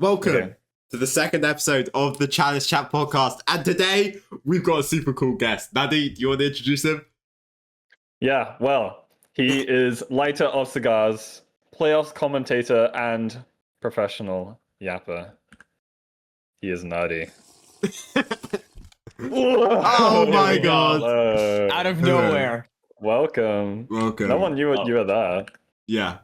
Welcome Okay. to the second episode of the Chalice Chat podcast. And today, we've got a super cool guest. Naddy, do you want to introduce him? Yeah, well, he is lighter of cigars, playoffs commentator, and professional yapper. He is Naddy. Oh Here my we go. God. Hello. Out of nowhere. Welcome. Welcome. No one knew Oh. you were there. Yeah.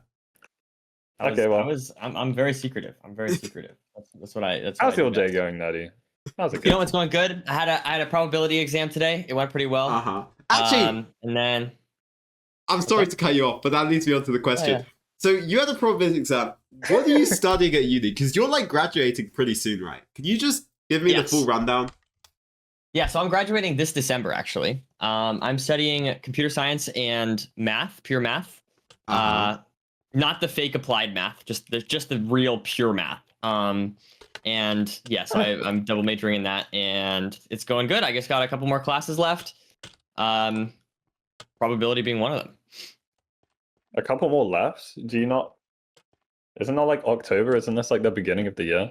I'm very secretive. I'm very secretive. That's what I. How's your day best. going, Naddy? How's it You know going? what's going good? I had a probability exam today. It went pretty well. Uh-huh. Actually, And then I'm sorry to cut you off, but that leads me on to the question. yeah. So you had a probability exam. What are you studying at uni? Because you're like graduating pretty soon, right? Can you just give me the Yes. full rundown? Yeah, so I'm graduating this December actually. I'm studying computer science and math, pure math. Uh-huh. Not the fake applied math, just the real pure math. And yes, I'm double majoring in that, and it's going good. I just got a couple more classes left. Probability being one of them. A couple more left? Isn't that like October? Isn't this like the beginning of the year?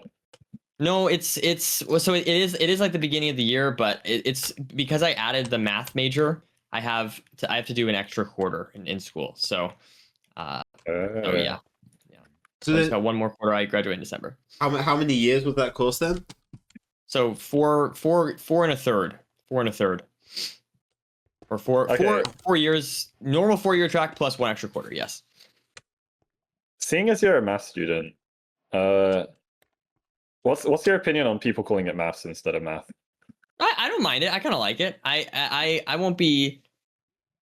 No, well, so it is like the beginning of the year, but it's because I added the math major. I have to do an extra quarter in school. So, oh yeah. So I just then, got one more quarter. I graduate in December. how many years was that course then? So four and a third. Or Okay. 4 years, normal 4-year track plus one extra quarter. Yes. Seeing as you're a math student, what's your opinion on people calling it maths instead of math? I don't mind it. I kind of like it. I won't be.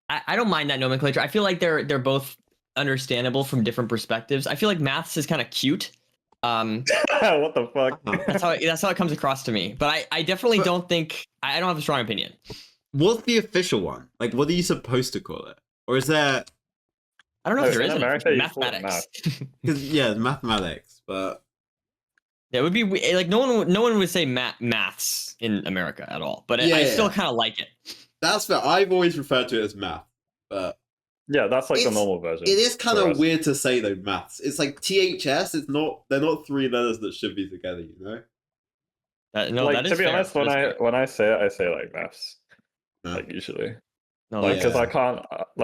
I don't mind that nomenclature. I feel like they're both understandable from different perspectives. I feel like maths is kind of cute. What the fuck? That's how it comes across to me. But I definitely don't think I don't have a strong opinion. What's the official one? Like, what are you supposed to call it? Or is there... I don't know No, if there in is an America, official you call it mathematics. Because, yeah, mathematics, but... Yeah, it would be like no one would say maths in America at all. But I still kind of like it. That's fair. I've always referred to it as math, but... Yeah, that's like the It's- normal version. It is kind for of us. weird to say, though, maths. It's like THS, they're not three letters that should be together, you know? No, Like, that is to be fair. honest, That is fair. when I say it, I say like maths. Yeah. Like usually, No, like that's because Yeah. I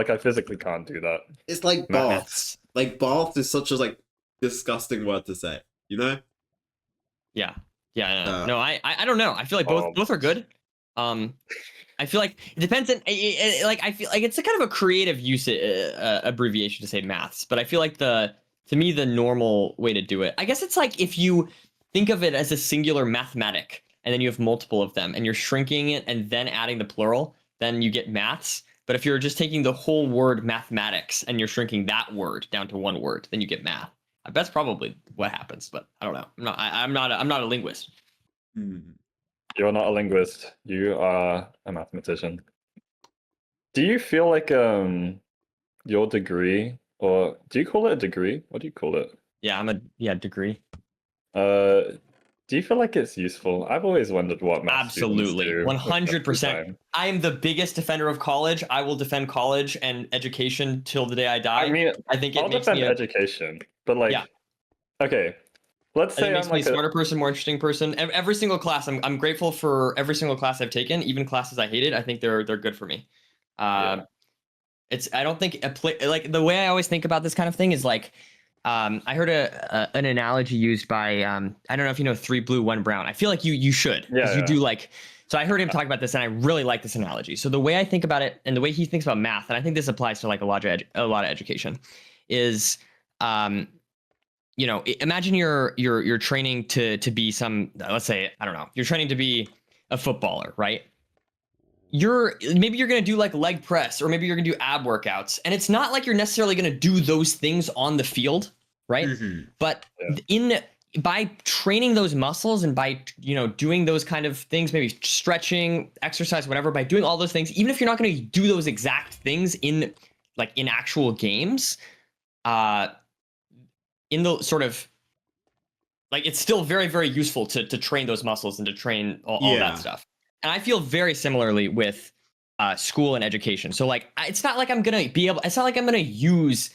can't, I physically can't do that. It's like Maths. baths. Like, bath is such a, like, disgusting word to say, you know? Yeah. No, Uh, no, I don't know. I feel like both are good. I feel like it depends on like I feel like it's a kind of a creative use abbreviation to say maths, but I feel like to me the normal way to do it. I guess it's like if you think of it as a singular mathematic and then you have multiple of them and you're shrinking it and then adding the plural, then you get maths. But if you're just taking the whole word mathematics and you're shrinking that word down to one word, then you get math. That's probably what happens, but I don't know. I'm not a linguist. You're not a linguist. You are a mathematician. Do you feel like your degree, or do you call it a degree? What do you call it? Yeah, degree. Do you feel like it's useful? I've always wondered what math Absolutely, students do with their free 100%. time. I am the biggest defender of college. I will defend college and education till the day I die. I mean, I think I'll it makes defend me education, but like, Yeah. okay, let's I think say it makes I'm me like a smarter person, more interesting person. Every single class, I'm grateful for every single class I've taken, even classes I hated. I think they're good for me. Yeah. I don't think like the way I always think about this kind of thing is like, I heard an analogy used by I don't know if you know 3 blue 1 brown. I feel like you should because you do like. So I heard him talk about this and I really like this analogy. So the way I think about it and the way he thinks about math, and I think this applies to like a lot of education, is imagine you're training to be some, let's say, I don't know, you're training to be a footballer, right? Maybe you're going to do like leg press, or maybe you're going to do ab workouts. And it's not like you're necessarily going to do those things on the field, right? But by training those muscles and by, doing those kind of things, maybe stretching, exercise, whatever, by doing all those things, even if you're not going to do those exact things in actual games, in the sort of like, it's still very, very useful to train those muscles and to train all that stuff. And I feel very similarly with school and education. So like, it's not like I'm going to use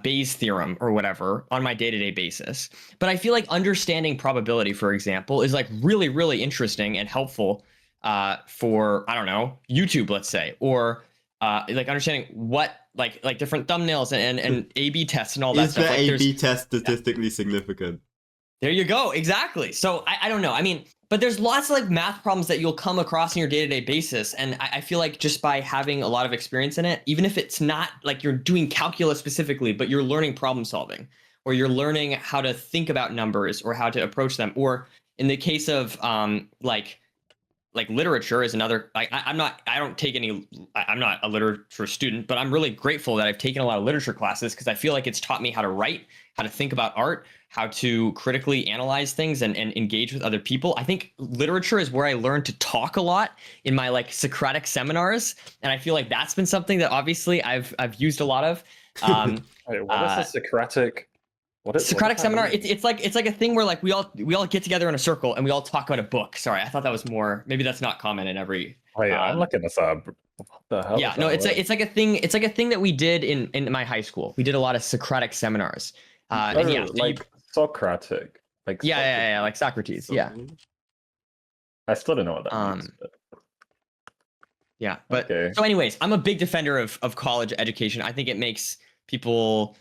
Bayes theorem or whatever on my day-to-day basis. But I feel like understanding probability, for example, is like really, really interesting and helpful for, I don't know, YouTube, let's say, or like understanding what like different thumbnails and A/B tests and all that Is stuff. the Like A/B test statistically significant? there you go. Exactly. So I don't know. I mean, but there's lots of like math problems that you'll come across on your day-to-day basis. And I feel like just by having a lot of experience in it, even if it's not like you're doing calculus specifically, but you're learning problem solving, or you're learning how to think about numbers or how to approach them, or in the case of like literature is another. I'm not a literature student, but I'm really grateful that I've taken a lot of literature classes because I feel like it's taught me how to write, how to think about art, how to critically analyze things and engage with other people. I think literature is where I learned to talk a lot in my like Socratic seminars, and I feel like that's been something that obviously I've used a lot of. Wait, what is a Socratic? Socratic what seminar. mean? It's like a thing where like we all get together in a circle and we all talk about a book. Sorry, I thought that was more. Maybe that's not common in every. Wait, I'm looking this up. What the hell? Yeah, is no, that word? it's like a thing. It's like a thing that we did in my high school. We did a lot of Socratic seminars. And yeah, so like Socratic. Like yeah, like Socrates. Yeah, I still don't know what that means. But... yeah. But Okay. so, anyways, I'm a big defender of college education. I think it makes people.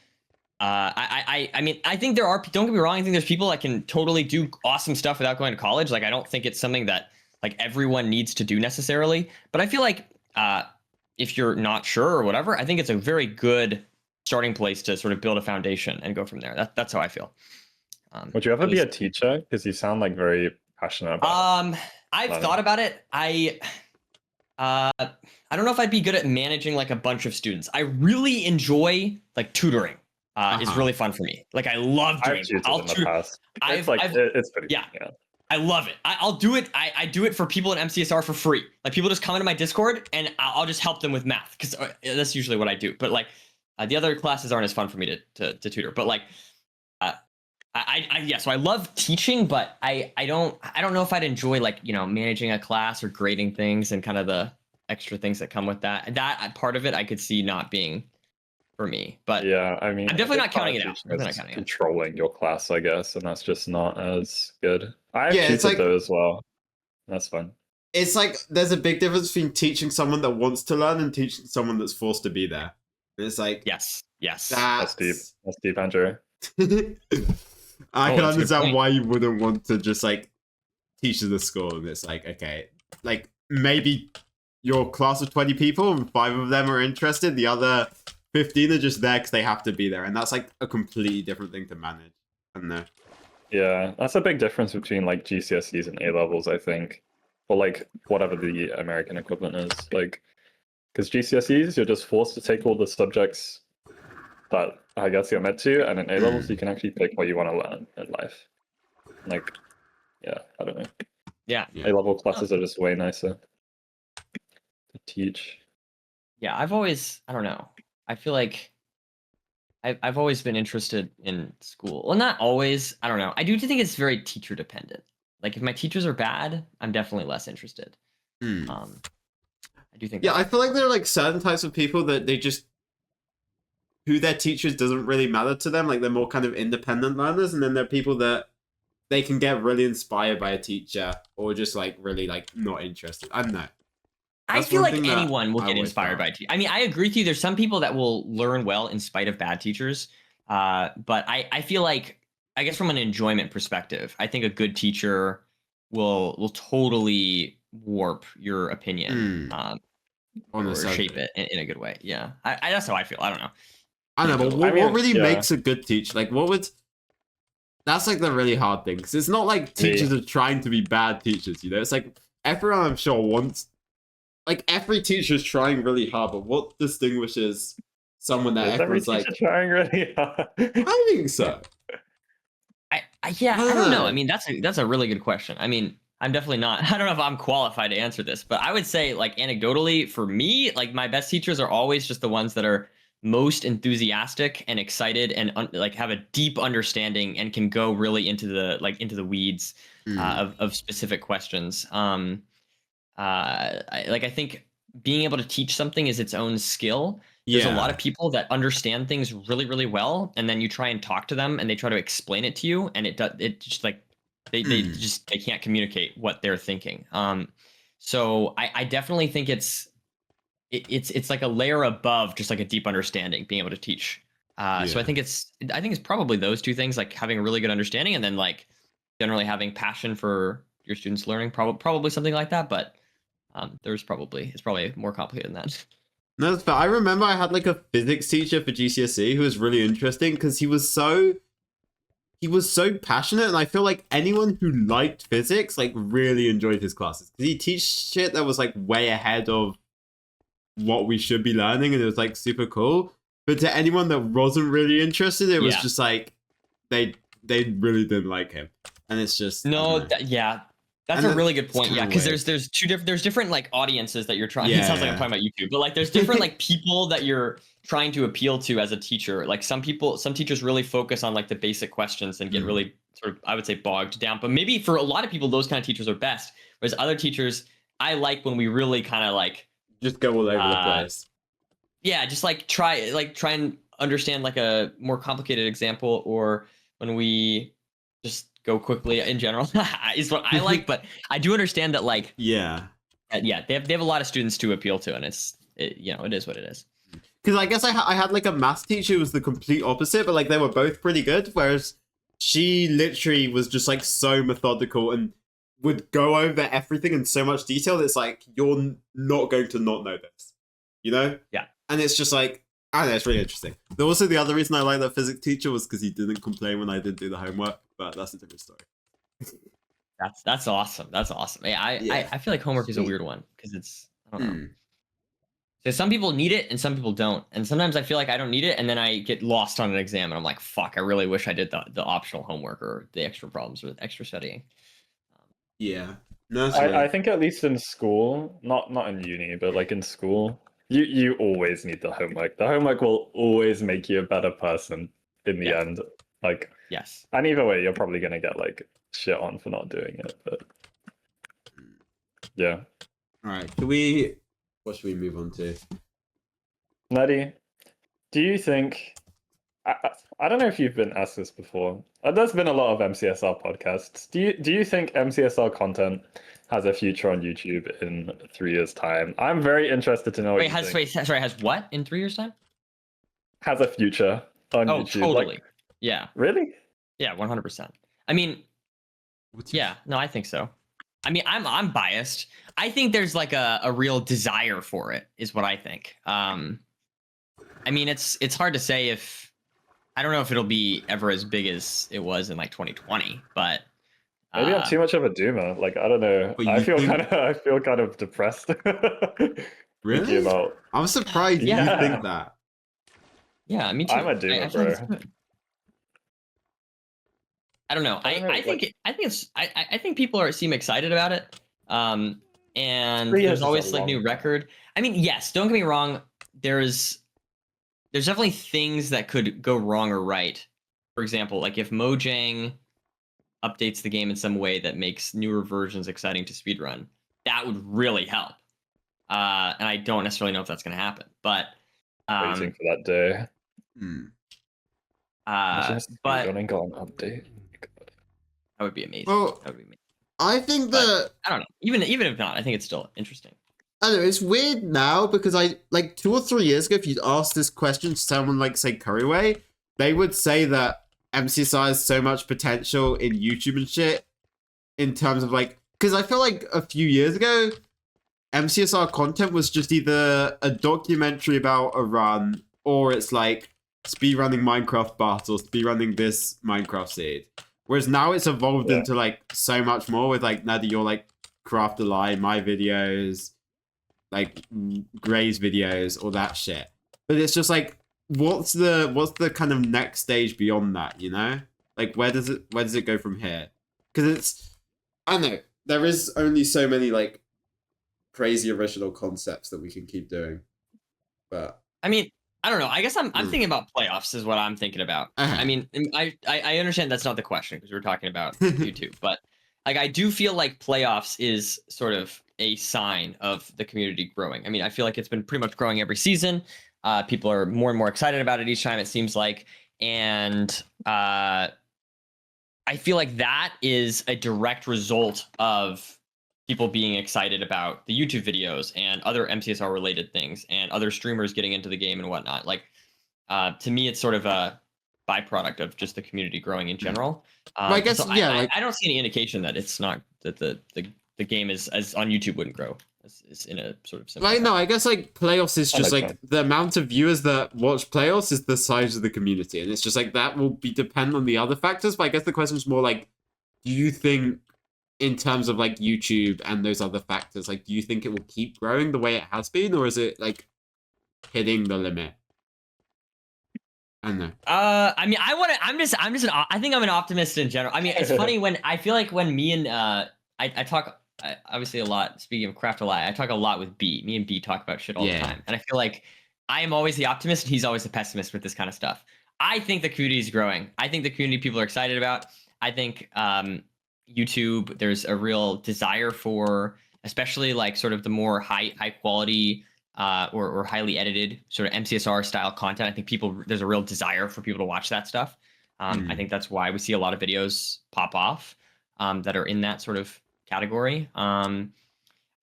I mean, I think there are. Don't get me wrong. I think there's people that can totally do awesome stuff without going to college. Like, I don't think it's something that like everyone needs to do necessarily. But I feel like if you're not sure or whatever, I think it's a very good starting place to sort of build a foundation and go from there. That's how I feel. Would you ever be a teacher? Because you sound like very passionate about it. I've thought about it. I don't know if I'd be good at managing like a bunch of students. I really enjoy like tutoring. Is really fun for me. Like I love doing. I've tutored in the past. It's pretty. Yeah. I love it. I'll do it. I do it for people in MCSR for free. Like people just come into my Discord and I'll just help them with math because that's usually what I do. But like the other classes aren't as fun for me to tutor. But like so I love teaching, but I don't know if I'd enjoy like managing a class or grading things and kind of the extra things that come with that. That part of it I could see not being for me. But yeah, I mean, I'm definitely not counting it out. Controlling your class, I guess, and that's just not as good. I've it's tutored like, though as well. That's fun. It's like there's a big difference between teaching someone that wants to learn and teaching someone that's forced to be there. It's like yes. That's deep, Andrew. I can understand why you wouldn't want to just like teach to the school, and it's like, okay, like maybe your class of 20 people and 5 of them are interested, the other 15 are just there because they have to be there, and that's like a completely different thing to manage. I don't know. Yeah, that's a big difference between like GCSEs and A levels, I think, or like whatever the American equivalent is. Like, because GCSEs, you're just forced to take all the subjects that I guess you're meant to, and in A levels, you can actually pick what you want to learn in life. Like, yeah, I don't know. Yeah. A level classes are just way nicer to teach. Yeah, I don't know. I feel like I've always been interested in school. Well, not always. I don't know. I do think it's very teacher dependent. Like if my teachers are bad, I'm definitely less interested. I do think. Yeah, I feel like there are like certain types of people that they just who their teachers doesn't really matter to them. Like they're more kind of independent learners, and then there are people that they can get really inspired by a teacher or just like really like not interested. I don't know. I feel like anyone will get inspired by teachers. I mean, I agree with you. There's some people that will learn well in spite of bad teachers. But I feel like, I guess from an enjoyment perspective, I think a good teacher will totally warp your opinion or shape it in a good way. Yeah, I that's how I feel. I don't know. I know, but what really makes a good teacher? Like, what would... That's like the really hard thing. Because it's not like teachers are trying to be bad teachers, It's like everyone, I'm sure, wants... Like, every teacher's trying really hard, but what distinguishes someone that everyone's like... trying really hard? I think so. I don't know. I mean, that's a really good question. I mean, I'm definitely not... I don't know if I'm qualified to answer this, but I would say, like, anecdotally, for me, like, my best teachers are always just the ones that are most enthusiastic and excited and like have a deep understanding and can go really into the weeds of specific questions. I think being able to teach something is its own skill, there's a lot of people that understand things really, really well, and then you try and talk to them, and they try to explain it to you, and it just like they can't communicate what they're thinking. So I definitely think it's like a layer above just like a deep understanding, being able to teach. So I think it's probably those two things, like having a really good understanding, and then like generally having passion for your students' learning, probably something like that. But it's probably more complicated than that. No, that's fair. I remember I had like a physics teacher for GCSE who was really interesting because he was so passionate, and I feel like anyone who liked physics like really enjoyed his classes because he teach shit that was like way ahead of what we should be learning, and it was like super cool. But to anyone that wasn't really interested, it was just like they really didn't like him, and it's just that's a really good point. Yeah, because there's different like audiences that you're trying. It sounds like I'm talking about YouTube, but like there's different like people that you're trying to appeal to as a teacher. Like some teachers really focus on like the basic questions and get really sort of, I would say, bogged down. But maybe for a lot of people, those kind of teachers are best. Whereas other teachers, I like when we really kind of like just go all over the place. Yeah, just like try and understand like a more complicated example, or when we just go quickly in general is what I like. But I do understand that like they have a lot of students to appeal to, and it is what it is. Because I guess I had like a math teacher who was the complete opposite, but like they were both pretty good. Whereas she literally was just like so methodical and would go over everything in so much detail that it's like you're not going to not know this, you know? Yeah. And it's just like, I don't know, it's really interesting. Also, the other reason I like that physics teacher was because he didn't complain when I didn't do the homework, but that's a different story. That's awesome. That's awesome. I feel like homework is a weird one because it's, I don't know. So some people need it and some people don't. And sometimes I feel like I don't need it, and then I get lost on an exam and I'm like, fuck, I really wish I did the optional homework or the extra problems or the extra studying. Yeah. No, I think at least in school, not in uni, but like in school, you always need the homework. The homework will always make you a better person in the end. Like, yes. And either way, you're probably gonna get like shit on for not doing it. But yeah. All right. What should we move on to? Naddy, do you think? I don't know if you've been asked this before. There's been a lot of MCSR podcasts. Do you think MCSR content has a future on YouTube in 3 years' time? I'm very interested to know. Has what in 3 years' time? Has a future on YouTube? Oh, totally. Like, yeah. Really? Yeah, 100%. I mean, no, I think so. I mean, I'm biased. I think there's like a real desire for it, is what I think. I mean, it's hard to say if. I don't know if it'll be ever as big as it was in like 2020, but maybe I'm too much of a doomer. Like, I don't know. I feel kind of depressed. Really? I'm surprised you think that. Yeah, me too. I'm a doomer, bro. I don't know. I think people seem excited about it. And there's always like new record. I mean, yes, don't get me wrong. There's definitely things that could go wrong or right. For example, like if Mojang updates the game in some way that makes newer versions exciting to speedrun, that would really help. And I don't necessarily know if that's going to happen, but waiting for that day. But running on update. That would be amazing. Well, that would be amazing. I think that I don't know. Even if not, I think it's still interesting. I don't know, it's weird now because I like 2 or 3 years ago, if you'd asked this question to someone like say Curryway, they would say that MCSR has so much potential in YouTube and shit in terms of like, because I feel like a few years ago, MCSR content was just either a documentary about a run or it's like speedrunning Minecraft bots or speedrunning this Minecraft seed. Whereas now it's evolved into like so much more with like Naddy, your like Craft a Lie, my videos, like Gray's videos, all that shit. But it's just like, what's the kind of next stage beyond that, you know? Like where does it go from here? Because it's, I don't know, there is only so many like crazy original concepts that we can keep doing. But I mean, I don't know. I guess I'm thinking about playoffs is what I'm thinking about. I mean, I understand that's not the question because we're talking about YouTube, but like I do feel like playoffs is sort of a sign of the community growing. I mean, I feel like it's been pretty much growing every season. People are more and more excited about it each time, it seems like. And I feel like that is a direct result of people being excited about the YouTube videos and other MCSR related things and other streamers getting into the game and whatnot. Like, to me, it's sort of a byproduct of just the community growing in general. I guess, so yeah, I don't see any indication that it's not that the game is as on YouTube wouldn't grow. It's in a sort of similar. Like, no, I guess like playoffs is just like sense. the amount of viewers that watch playoffs is the size of the community, and it's just like that will be depend on the other factors. But I guess the question is more like, do you think, in terms of like YouTube and those other factors, like, do you think it will keep growing the way it has been, or is it like hitting the limit? I don't know. I mean, I think I'm an optimist in general. I mean, it's funny when I feel like when me and I talk obviously a lot. Speaking of craft a lot, I talk a lot with B. Me and B talk about shit all the time, and I feel like I am always the optimist, and he's always the pessimist with this kind of stuff. I think the community is growing. I think the community people are excited about. I think YouTube, there's a real desire for, especially like sort of the more high quality or highly edited sort of MCSR style content. I think there's a real desire for people to watch that stuff. I think that's why we see a lot of videos pop off that are in that sort of category. I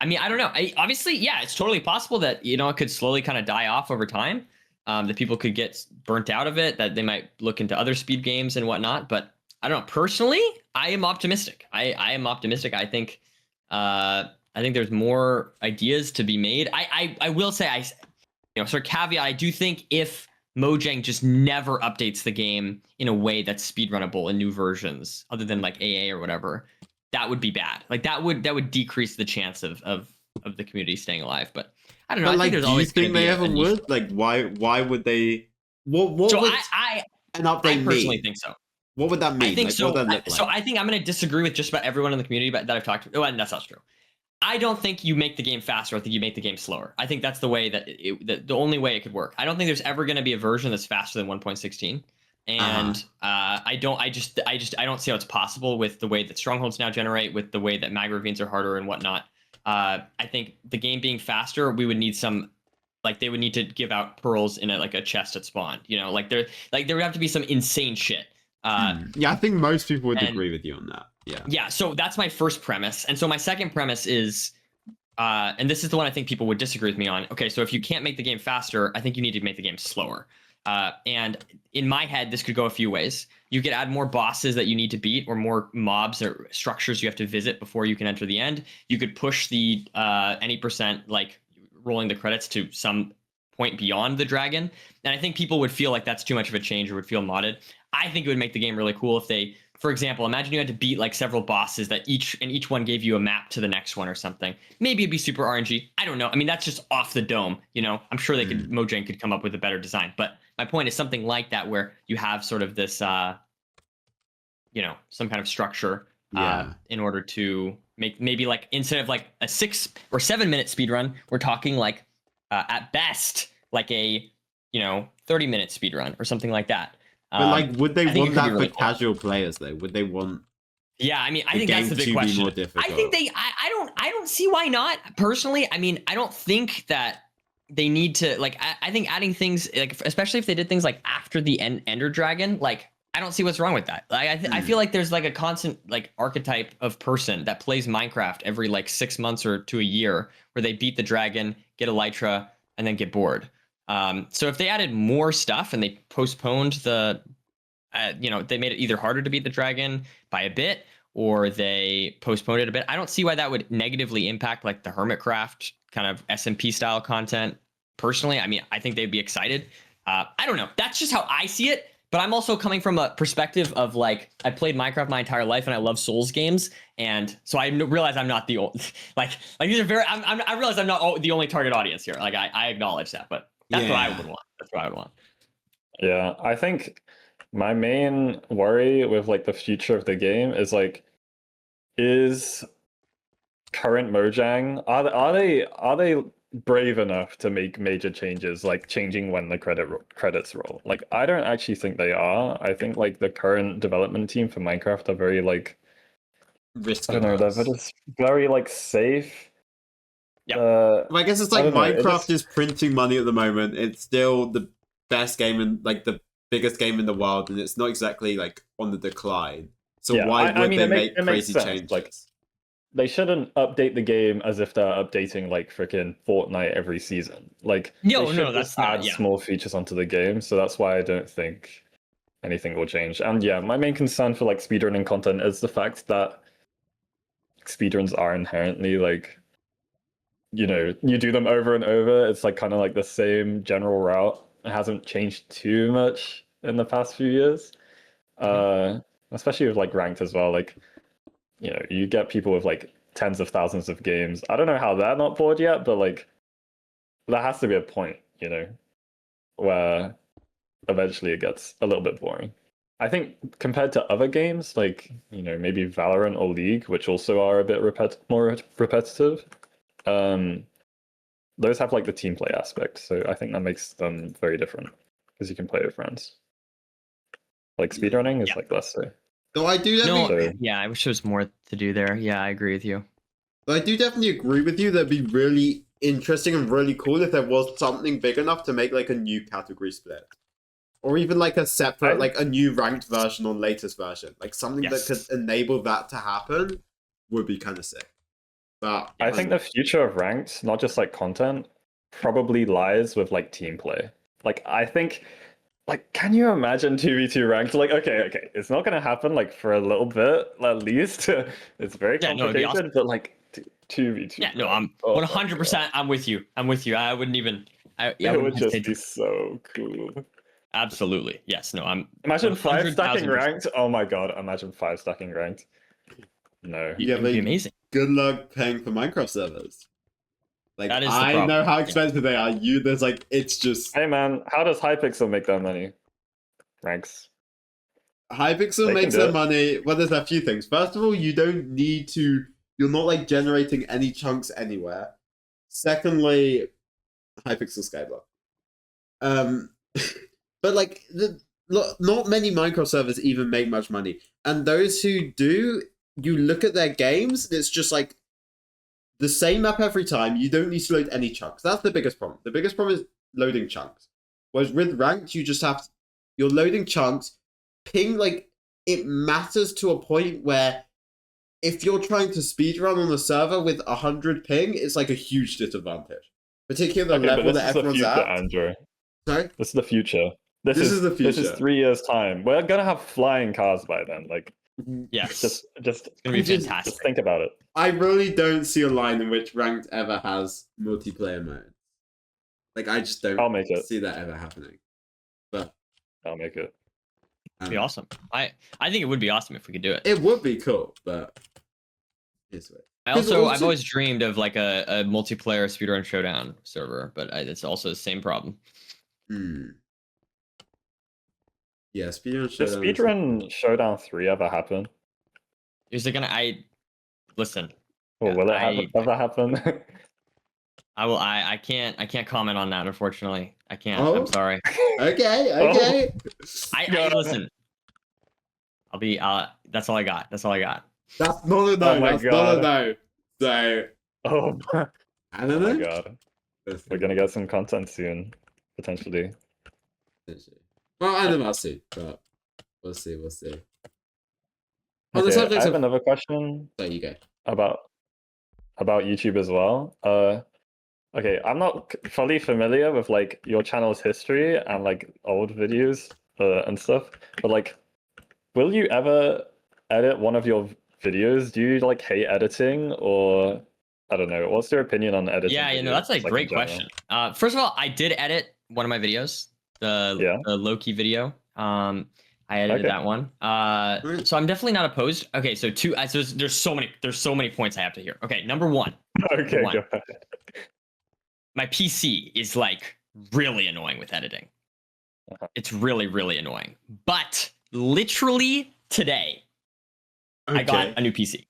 mean, I don't know. Obviously, yeah, it's totally possible that, you know, it could slowly kind of die off over time. That people could get burnt out of it, that they might look into other speed games and whatnot. But I don't know. Personally, I am optimistic. I am optimistic. I think there's more ideas to be made. I will say, sort of caveat, I do think if Mojang just never updates the game in a way that's speedrunnable in new versions, other than like AA or whatever, that would be bad. Like that would decrease the chance of the community staying alive. But I don't know. But, I like, think there's do you always think they ever a niche. would? Like, why would they? What So would an update I personally mean? think so. What would that mean? I think like, so. What would that look like? So I think I'm going to disagree with just about everyone in the community that I've talked to. Oh, and that's not true. I don't think you make the game faster. I think you make the game slower. I think that's the way that the only way it could work. I don't think there's ever going to be a version that's faster than 1.16. And I don't see how it's possible with the way that strongholds now generate, with the way that mag ravines are harder and whatnot. I think the game being faster, we would need some, like, they would need to give out pearls in a chest at spawn. You know, there would have to be some insane shit. Yeah, I think most people would agree with you on that. Yeah. So that's my first premise, and so my second premise is, and this is the one I think people would disagree with me on. Okay, so if you can't make the game faster, I think you need to make the game slower. And in my head, this could go a few ways. You could add more bosses that you need to beat, or more mobs or structures you have to visit before you can enter the end. You could push the any percent, like rolling the credits to some point beyond the dragon. And I think people would feel like that's too much of a change, or would feel modded. I think it would make the game really cool if they, for example, imagine you had to beat like several bosses that each one gave you a map to the next one or something. Maybe it'd be super RNG. I don't know. I mean, that's just off the dome, you know. I'm sure they could, Mojang could come up with a better design. But my point is something like that, where you have sort of this, some kind of structure in order to make, maybe like, instead of like a 6 or 7 minute speed run, we're talking like at best like a 30-minute speed run or something like that. But like, would they want that really for casual players though? Would they want? Yeah, I mean, I think that's the big question. More difficult? I think I don't see why not. Personally, I mean, I don't think that they need to, like, I think adding things, like, especially if they did things like after the Ender Dragon, like, I don't see what's wrong with that. Like, I feel like there's like a constant like archetype of person that plays Minecraft every like 6 months or to a year, where they beat the dragon, get elytra, and then get bored. So if they added more stuff and they postponed the, they made it either harder to beat the dragon by a bit, or they postponed it a bit, I don't see why that would negatively impact like the Hermitcraft kind of SMP style content. Personally, I mean, I think they'd be excited. I don't know. That's just how I see it. But I'm also coming from a perspective of like, I played Minecraft my entire life and I love Souls games, and so I realize I'm not the old, like these are very. I realize I'm not the only target audience here. Like I acknowledge that, but that's what I would want. That's what I would want. Yeah, I think my main worry with like the future of the game is like, is current Mojang, are they brave enough to make major changes, like changing when the credits roll? Like, I don't actually think they are. I think like the current development team for Minecraft are very like, risky. I don't know, they're just very like safe. Yeah. Well, I guess it's I like don't know, it Minecraft just- is printing money at the moment. It's still the best game and like the biggest game in the world, and it's not exactly like on the decline. So Yeah, why I would mean, they it make makes crazy sense, changes? like- they shouldn't update the game as if they're updating like freaking Fortnite every season. Like, No, they no, should that's just not- add yeah. small features onto the game. So that's why I don't think anything will change. And yeah, my main concern for like speedrunning content is the fact that speedruns are inherently like, you know, you do them over and over. It's like kind of like the same general route. It hasn't changed too much in the past few years. Especially with like ranked as well. Like, you know, you get people with like tens of thousands of games. I don't know how they're not bored yet, but like there has to be a point, you know, where eventually it gets a little bit boring. I think compared to other games, like, you know, maybe Valorant or League, which also are a bit more repetitive, those have like the team play aspect. So I think that makes them very different because you can play with friends. Like speedrunning is Yeah. like less so. So I do No, definitely, So- yeah, I wish there was more to do there. Yeah, I agree with you. I do definitely agree with you. That'd be really interesting and really cool if there was something big enough to make like a new category split, or even like a separate, like a new ranked version on latest version, like something Yes. that could enable that to happen would be kind of sick. But I think the future of ranked, not just like content, probably lies with like team play. Like I think, like, can you imagine 2v2 ranked? Like, okay, it's not gonna happen like for a little bit at least. It's very Yeah, no, it'd be complicated, awesome. but like 2v2. Yeah, no, I'm Oh my 100%. I'm with you. I'm with you. I wouldn't even. I God. It wouldn't would just hesitate be to- so cool. Absolutely. Yes. No. I'm. Imagine 5 stacking 100,000%. ranked. Oh my god, imagine 5 stacking ranked. No. Yeah, It would be but amazing. good luck paying for Minecraft servers. Like That is the I problem. know how expensive they are. There's like it's just Hey man, how does Hypixel make that money? Ranks. Hypixel They can makes do their it. money. Well, there's a few things. First of all, you don't need to. You're not like generating any chunks anywhere. Secondly, Hypixel Skyblock. But like not many Minecraft servers even make much money, and those who do, you look at their games, and it's just like the same map every time. You don't need to load any chunks. That's the biggest problem. The biggest problem is loading chunks. Whereas with ranked, you just have to, you're loading chunks. Ping, like, it matters to a point where if you're trying to speedrun on a server with 100 ping, it's like a huge disadvantage. Particularly the Okay, but level this that is the everyone's future, at. Andrew. Sorry? This is the future. This is the This is future. 3 years time. We're gonna have flying cars by then. Like, Yes. just it's gonna be just- fantastic. just think about it. I really don't see a line in which ranked ever has multiplayer mode. Like, I just don't I'll make it. see that ever happening. But I'll make it. It'd be awesome. I think it would be awesome if we could do it. it would be cool, but it's weird. I've always dreamed of like a multiplayer speedrun showdown server, but it's also the same problem. Yeah, speedrun Did showdown. Speedrun Showdown 3 ever happen? Is it gonna? Listen. Or Yeah, will it ever happen? I can't comment on that. Unfortunately, I can't. Oh. I'm sorry. Okay. I listen. I'll be. That's all I got. That's all I got. That's not a no. Oh my That's not God. a no. So Oh my I don't know. god. We're gonna get some content soon, potentially. Well, I don't know. I'll see, but we'll see. On the Okay, subject I have of, another question there you go. about YouTube as well. Okay, I'm not fully familiar with like your channel's history and like old videos and stuff, but like, will you ever edit one of your videos? Do you like hate editing, or I don't know? What's your opinion on editing? Yeah, videos, that's a like, in great general? question. First of all, I did edit one of my videos, the Loki video. I edited Okay. that one. So I'm definitely not opposed. Okay, so there's so many points I have to hear. Okay, number one, Okay, One. go ahead. my PC is like really annoying with editing. It's really, really annoying. But literally today, I got a new PC.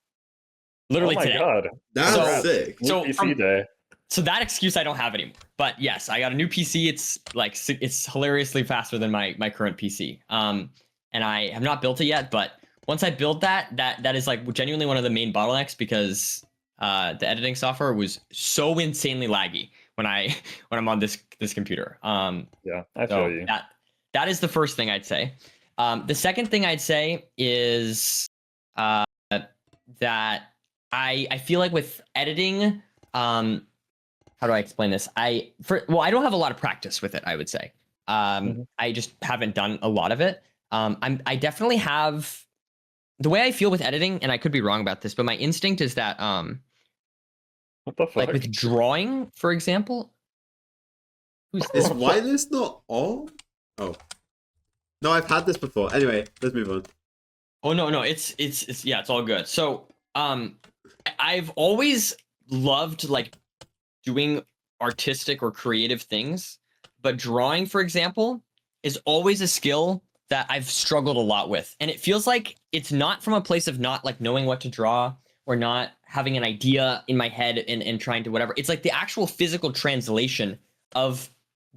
Literally oh my today. god, That's So- sick. new So PC from- day. So that excuse I don't have anymore. But yes, I got a new PC. It's like it's hilariously faster than my current PC. And I have not built it yet, but once I build that is like genuinely one of the main bottlenecks because the editing software was so insanely laggy when I'm on this computer. Yeah, I so feel you. That is the first thing I'd say. The second thing I'd say is that I feel like with editing, how do I explain this? I don't have a lot of practice with it, I would say. I just haven't done a lot of it. I definitely have the way I feel with editing, and I could be wrong about this, but my instinct is that What the fuck? like with drawing, for example. Is wireless not on? Oh. No, I've had this before. Anyway, let's move on. Oh no, it's yeah, it's all good. So I've always loved like doing artistic or creative things, but drawing, for example, is always a skill that I've struggled a lot with. And it feels like it's not from a place of not like knowing what to draw or not having an idea in my head and trying to whatever. It's like the actual physical translation of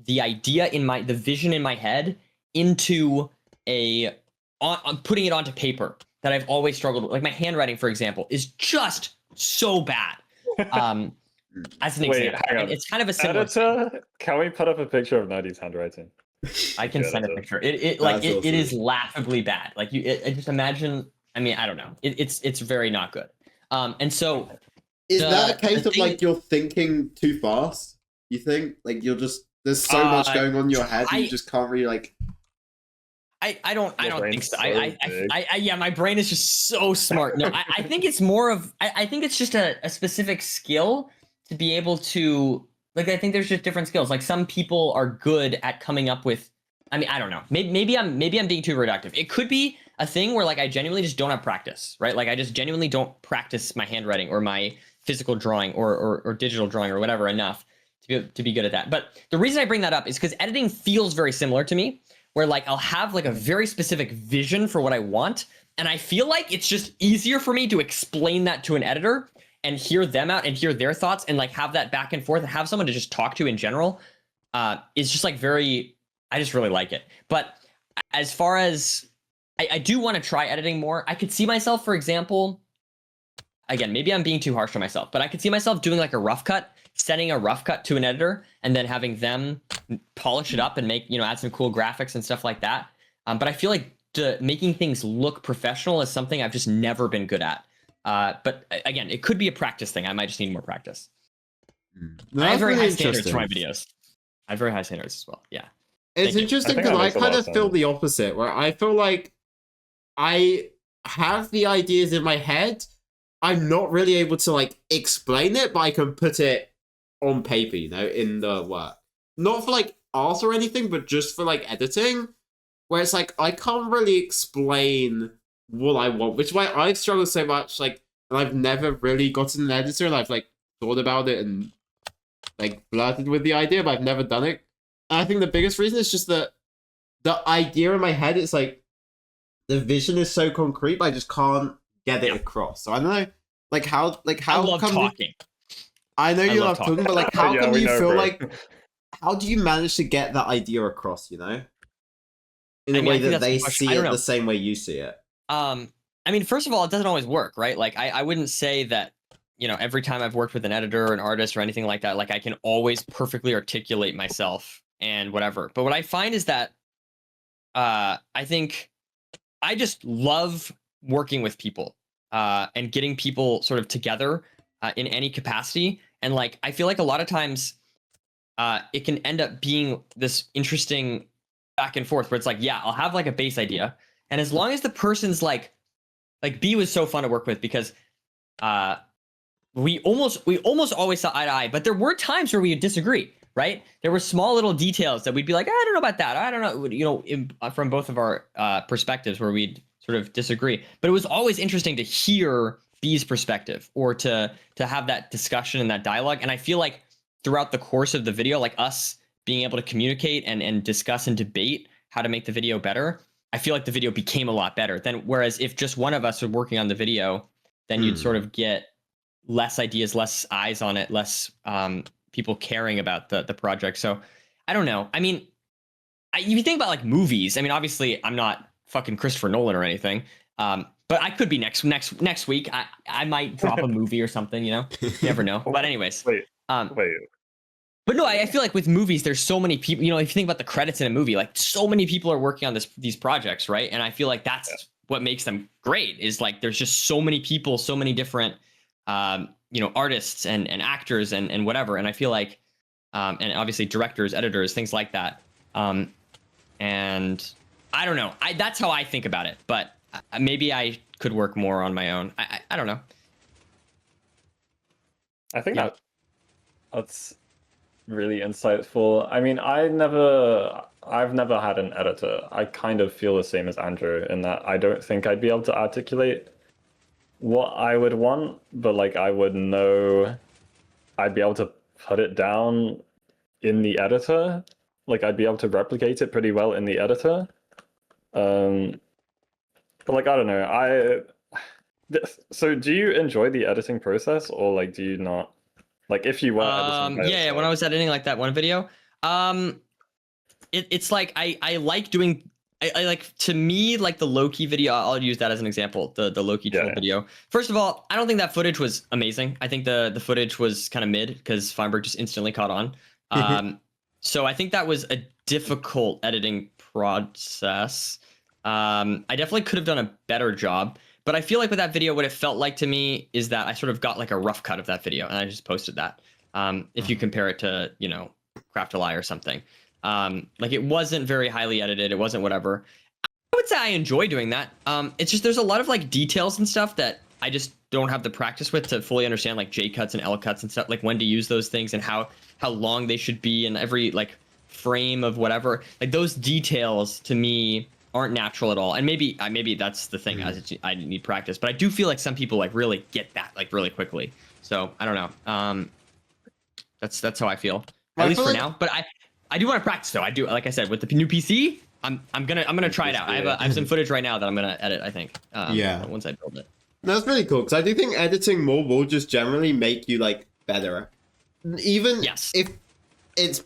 the idea in the vision in my head into on putting it onto paper that I've always struggled with. Like my handwriting, for example, is just so bad. As an example, and it's kind of a similar editor. Can we put up a picture of Naddy's handwriting? I can send a picture. It is laughably bad. Like I just imagine. I mean, I don't know. It's very not good. And so is that a case of like you're thinking too fast? You think like you're just there's so much going on in your head you just can't really like. I don't think so. Yeah, my brain is just so smart. No, I think it's more of I think it's just a specific skill to be able to like. I think there's just different skills. Like some people are good at coming up with. I mean, I don't know. Maybe I'm being too reductive. It could be a thing where like I genuinely just don't have practice, right? Like I just genuinely don't practice my handwriting or my physical drawing or digital drawing or whatever enough to be good at that. But the reason I bring that up is because editing feels very similar to me, where like I'll have like a very specific vision for what I want, and I feel like it's just easier for me to explain that to an editor and hear them out and hear their thoughts and like have that back and forth and have someone to just talk to in general. Is just like I just really like it. But as far as I do want to try editing more, I could see myself, for example, again, maybe I'm being too harsh on myself, but I could see myself doing like a rough cut, sending a rough cut to an editor and then having them polish it up and make, add some cool graphics and stuff like that. But I feel like making things look professional is something I've just never been good at. But again, it could be a practice thing. I might just need more practice. No, I have very high standards for my videos. I have very high standards as well. Yeah. It's interesting because I kind of feel the opposite, where I feel like I have the ideas in my head. I'm not really able to like explain it, but I can put it on paper, in the work. Not for like art or anything, but just for like editing, where it's like I can't really explain what I want, which is why I've struggled so much. Like, and I've never really gotten an editor, and I've like thought about it and like flirted with the idea, but I've never done it. And I think the biggest reason is just that the idea in my head, it's like the vision is so concrete, but I just can't get it across. So I don't know, how I love talking. I know you love talking, but like how can you feel like how do you manage to get that idea across, in a way that they see it the same way you see it? I mean, first of all, it doesn't always work, right? Like I wouldn't say that, every time I've worked with an editor or an artist or anything like that, like I can always perfectly articulate myself and whatever. But what I find is that I think I just love working with people and getting people sort of together in any capacity. And like, I feel like a lot of times it can end up being this interesting back and forth where it's like, yeah, I'll have like a base idea. And as long as the person's like B was so fun to work with because we almost always saw eye to eye, but there were times where we would disagree, right? There were small little details that we'd be like, I don't know about that. I don't know, from both of our perspectives where we'd sort of disagree. But it was always interesting to hear B's perspective or to have that discussion and that dialogue. And I feel like throughout the course of the video, like us being able to communicate and discuss and debate how to make the video better, I feel like the video became a lot better than whereas if just one of us were working on the video, then you'd sort of get less ideas, less eyes on it, less people caring about the project. So I don't know. I mean, if you think about like movies, I mean, obviously I'm not fucking Christopher Nolan or anything. but I could be next week. I might drop a movie or something, you never know. But anyways, Wait. But no, I feel like with movies, there's so many people, if you think about the credits in a movie, like so many people are working on these projects, right? And I feel like that's what makes them great, is like there's just so many people, so many different artists and actors and whatever. And I feel like and obviously directors, editors, things like that. And I don't know. That's how I think about it, but maybe I could work more on my own. I don't know. I think that's really insightful. I mean, I've never had an editor. I kind of feel the same as Andrew in that I don't think I'd be able to articulate what I would want, but like I would know I'd be able to put it down in the editor. Like I'd be able to replicate it pretty well in the editor. But like, I don't know. So do you enjoy the editing process, or like do you not? Like if you were editing when I was editing like that one video, it's like I like doing I like, to me, like the Loki video, I'll use that as an example, the Loki troll video. First of all, I don't think that footage was amazing. I think the footage was kind of mid because Feinberg just instantly caught on. So I think that was a difficult editing process. I definitely could have done a better job. But I feel like with that video, what it felt like to me is that I sort of got like a rough cut of that video, and I just posted that. If you compare it to, Craft a Lie or something. Like it wasn't very highly edited. It wasn't whatever. I would say I enjoy doing that. It's just there's a lot of like details and stuff that I just don't have the practice with to fully understand, like J cuts and L cuts and stuff, like when to use those things and how long they should be and every like frame of whatever. Like those details to me aren't natural at all. And maybe that's the thing. I need practice, but I do feel like some people like really get that like really quickly. So I don't know. That's how I feel, at least for now. But I do want to practice though. I do, like I said, with the new PC, I'm gonna try it out. I have some footage right now that I'm gonna edit, I think. Once I build it. That's really cool, because I do think editing more will just generally make you like better. Even if it's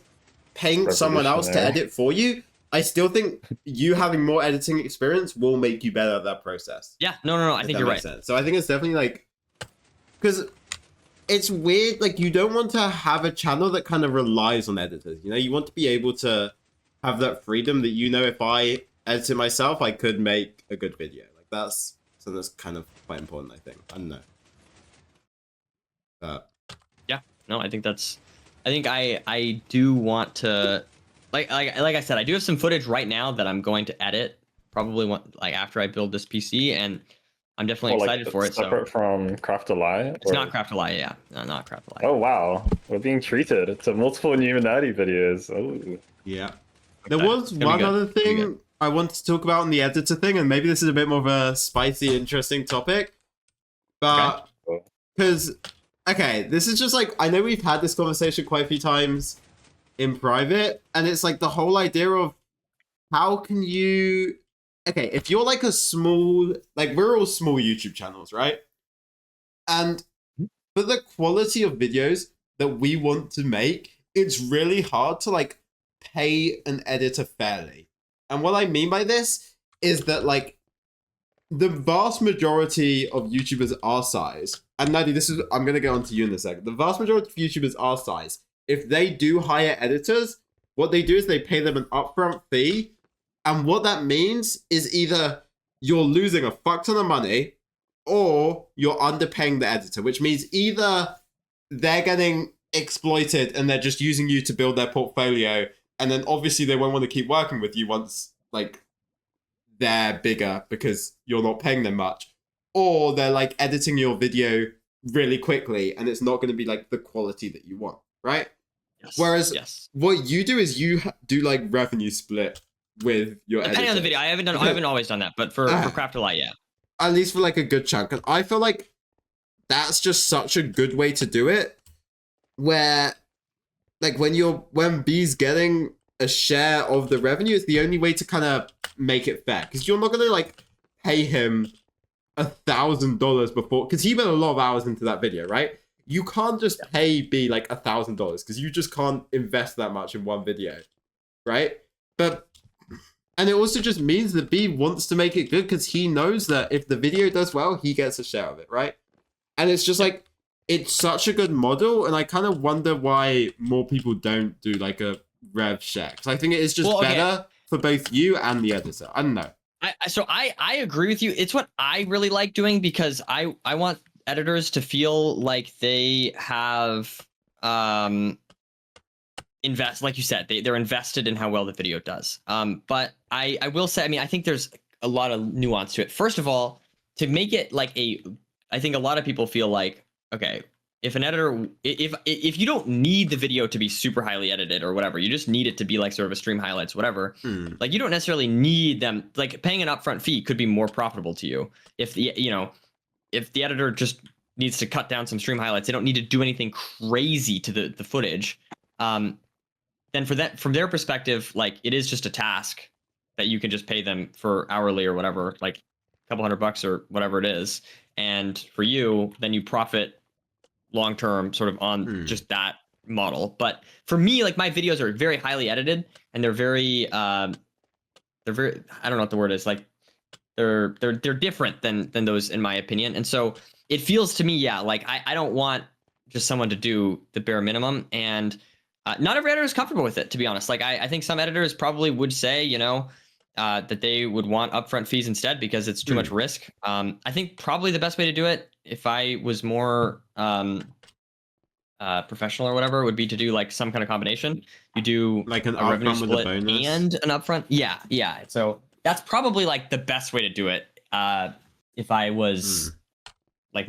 paying someone else to edit for you, I still think you having more editing experience will make you better at that process. Yeah, no, I think you're right. Sense. So I think it's definitely like, because it's weird, like you don't want to have a channel that kind of relies on editors. You want to be able to have that freedom that, if I edit it myself, I could make a good video. Like that's something that's kind of quite important, I think. I don't know. Yeah, no, I think I do want to, like I said, I do have some footage right now that I'm going to edit probably after I build this PC, and I'm definitely excited for it. Separate from Craft a Lie? It's not Craft a Lie, yeah. No, not Craft a Lie. Oh wow, we're being treated to multiple new Naddy videos. Oh. Yeah. There was one other thing I wanted to talk about in the editor thing, and maybe this is a bit more of a spicy, interesting topic. But because this is just like, I know we've had this conversation quite a few times in private, and it's like the whole idea of how can you, if you're like a small, like we're all small YouTube channels, right? And for the quality of videos that we want to make, it's really hard to like pay an editor fairly. And what I mean by this is that like the vast majority of YouTubers our size, and Naddy, I'm going to get on to you in a second. The vast majority of YouTubers our size, if they do hire editors, what they do is they pay them an upfront fee. And what that means is either you're losing a fuck ton of money or you're underpaying the editor, which means either they're getting exploited and they're just using you to build their portfolio, and then obviously they won't want to keep working with you once like they're bigger because you're not paying them much, or they're like editing your video really quickly and it's not going to be like the quality that you want, right? Whereas what you do is you do like revenue split with your depending on the video. I haven't always done that, but for Craft a Lie, yeah. At least for like a good chunk. And I feel like that's just such a good way to do it, where like when B's getting a share of the revenue, it's the only way to kind of make it fair, because you're not gonna like pay him $1,000 before, because he put a lot of hours into that video, right? You can't just pay B like $1,000 because you just can't invest that much in one video, right? But And it also just means that B wants to make it good because he knows that if the video does well, he gets a share of it, right? And it's just like, it's such a good model, and I kind of wonder why more people don't do like a rev share. Because I think it is just better for both you and the editor. I don't know. I agree with you. It's what I really like doing because I want editors to feel like they have like you said, they're invested in how well the video does. But I will say, I mean, I think there's a lot of nuance to it. First of all, to make it like I think a lot of people feel like, okay, if an editor, if you don't need the video to be super highly edited or whatever, you just need it to be like sort of a stream highlights, whatever. Like you don't necessarily need them. Like paying an upfront fee could be more profitable to you if if the editor just needs to cut down some stream highlights. They don't need to do anything crazy to the footage. Then from their perspective, like it is just a task that you can just pay them for hourly or whatever, like a couple $100 or whatever it is. And for you, then you profit long term sort of on just that model. But for me, like my videos are very highly edited and they're very I don't know what the word is, like they're different than those in my opinion. And so it feels to me, yeah, like I don't want just someone to do the bare minimum, and not every editor is comfortable with it, to be honest. Like I think some editors probably would say, that they would want upfront fees instead because it's too much risk. I think probably the best way to do it, if I was more professional or whatever, would be to do like some kind of combination. You do like a revenue split with a bonus and an upfront. Yeah. So that's probably like the best way to do it. If I was I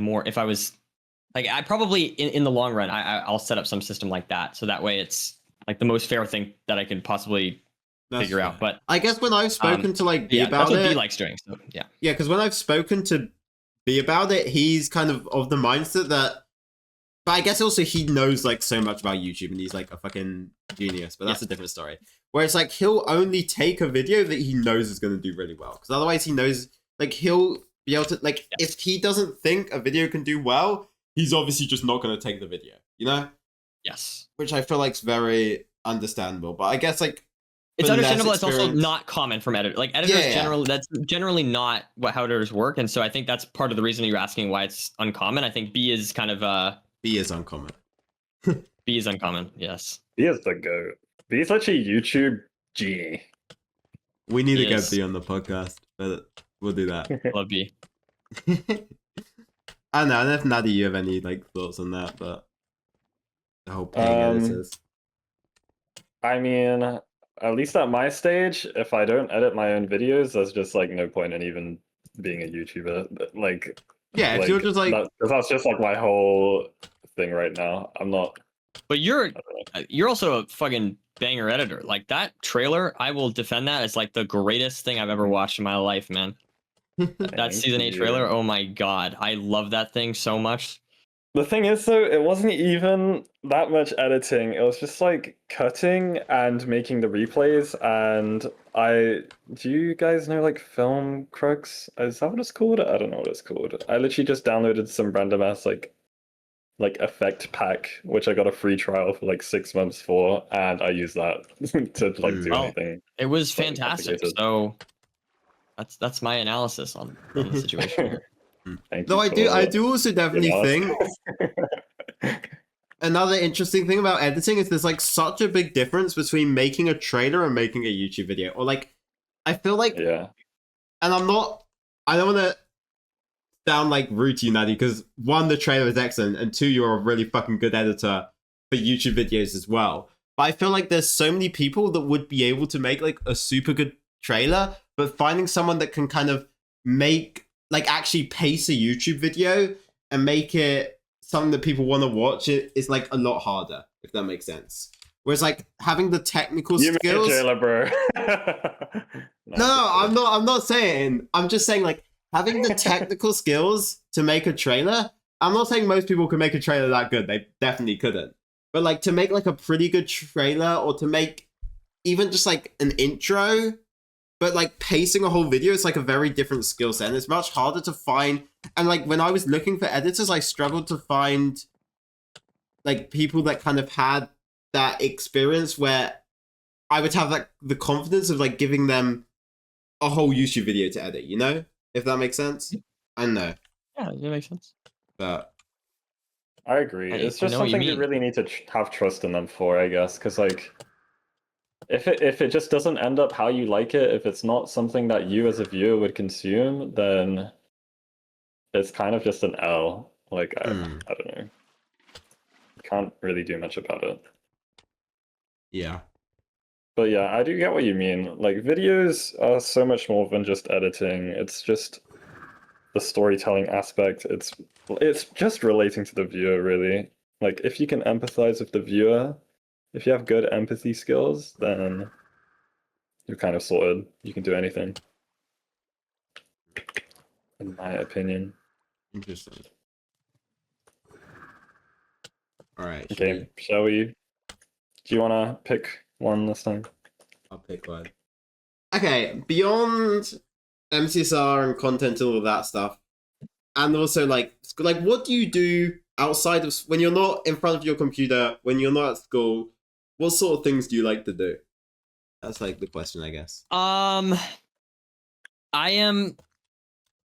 probably in the long run, I'll set up some system like that. So that way it's like the most fair thing that I could possibly figure out. But I guess when I've spoken to like B about that's what it, B likes doing. So yeah, because when I've spoken to B about it, he's kind of the mindset that. But I guess also he knows like so much about YouTube and he's like a fucking genius. But that's a different story. Where it's like he'll only take a video that he knows is going to do really well, because otherwise he knows like he'll be able to like if he doesn't think a video can do well, he's obviously just not going to take the video. Yes. Which I feel like is very understandable. But I guess like. It's understandable. It's also not common from editors. Like editors generally, that's generally not how editors work, and so I think that's part of the reason you're asking why it's uncommon. I think B is kind of B is uncommon. B is uncommon. Yes. B is the goat. B is actually YouTube genie. We need to get B on the podcast, but we'll do that. Love B. I don't know. I don't know if Naddy, you have any like thoughts on that, but the whole paying editors. I mean. At least at my stage, if I don't edit my own videos, there's just like no point in even being a YouTuber. Like, if you're just like, that's just like my whole thing right now. I'm not. But you're also a fucking banger editor. Like that trailer, I will defend that as like the greatest thing I've ever watched in my life, man. That season 8 trailer, oh my god, I love that thing so much. The thing is, though, it wasn't even that much editing. It was just like cutting and making the replays. And do you guys know like Film Crux? Is that what it's called? I don't know what it's called. I literally just downloaded some random ass like effect pack, which I got a free trial for like 6 months for, and I used that to like do anything. It was fantastic. So that's my analysis on the situation here. Though I do also definitely think another interesting thing about editing is there's like such a big difference between making a trailer and making a YouTube video. Or like, I feel like, and I don't want to sound like rude to you, Naddy, because one, the trailer is excellent, and two, you're a really fucking good editor for YouTube videos as well. But I feel like there's so many people that would be able to make like a super good trailer, but finding someone that can kind of make like actually pace a YouTube video and make it something that people want to watch is like a lot harder, if that makes sense. Whereas like having the technical skills. You made a trailer, bro. No, I'm not saying. I'm just saying like having the technical skills to make a trailer. I'm not saying most people can make a trailer that good. They definitely couldn't. But like to make like a pretty good trailer, or to make even just like an intro. But like pacing a whole video is like a very different skill set, and it's much harder to find. And like when I was looking for editors, I struggled to find like people that kind of had that experience where I would have like the confidence of like giving them a whole YouTube video to edit, you know? If that makes sense. I don't know. Yeah, that makes sense. But I agree. It's just know what you something you mean. really need to have trust in them for, I guess, because like, if it just doesn't end up how you like it, if it's not something that you as a viewer would consume, then it's kind of just an L. Like I don't know. Can't really do much about it. yeah. But yeah, I do get what you mean. Like videos are so much more than just editing. It's just the storytelling aspect. It's just relating to the viewer, really. Like if you can empathize with the viewer, if you have good empathy skills, then you're kind of sorted. You can do anything. In my opinion. Interesting. All right. Okay, shall we? Do you want to pick one this time? I'll pick one. Okay, beyond MCSR and content and all of that stuff, and also like what do you do outside of when you're not in front of your computer, when you're not at school? What sort of things do you like to do? That's like the question, I guess. I am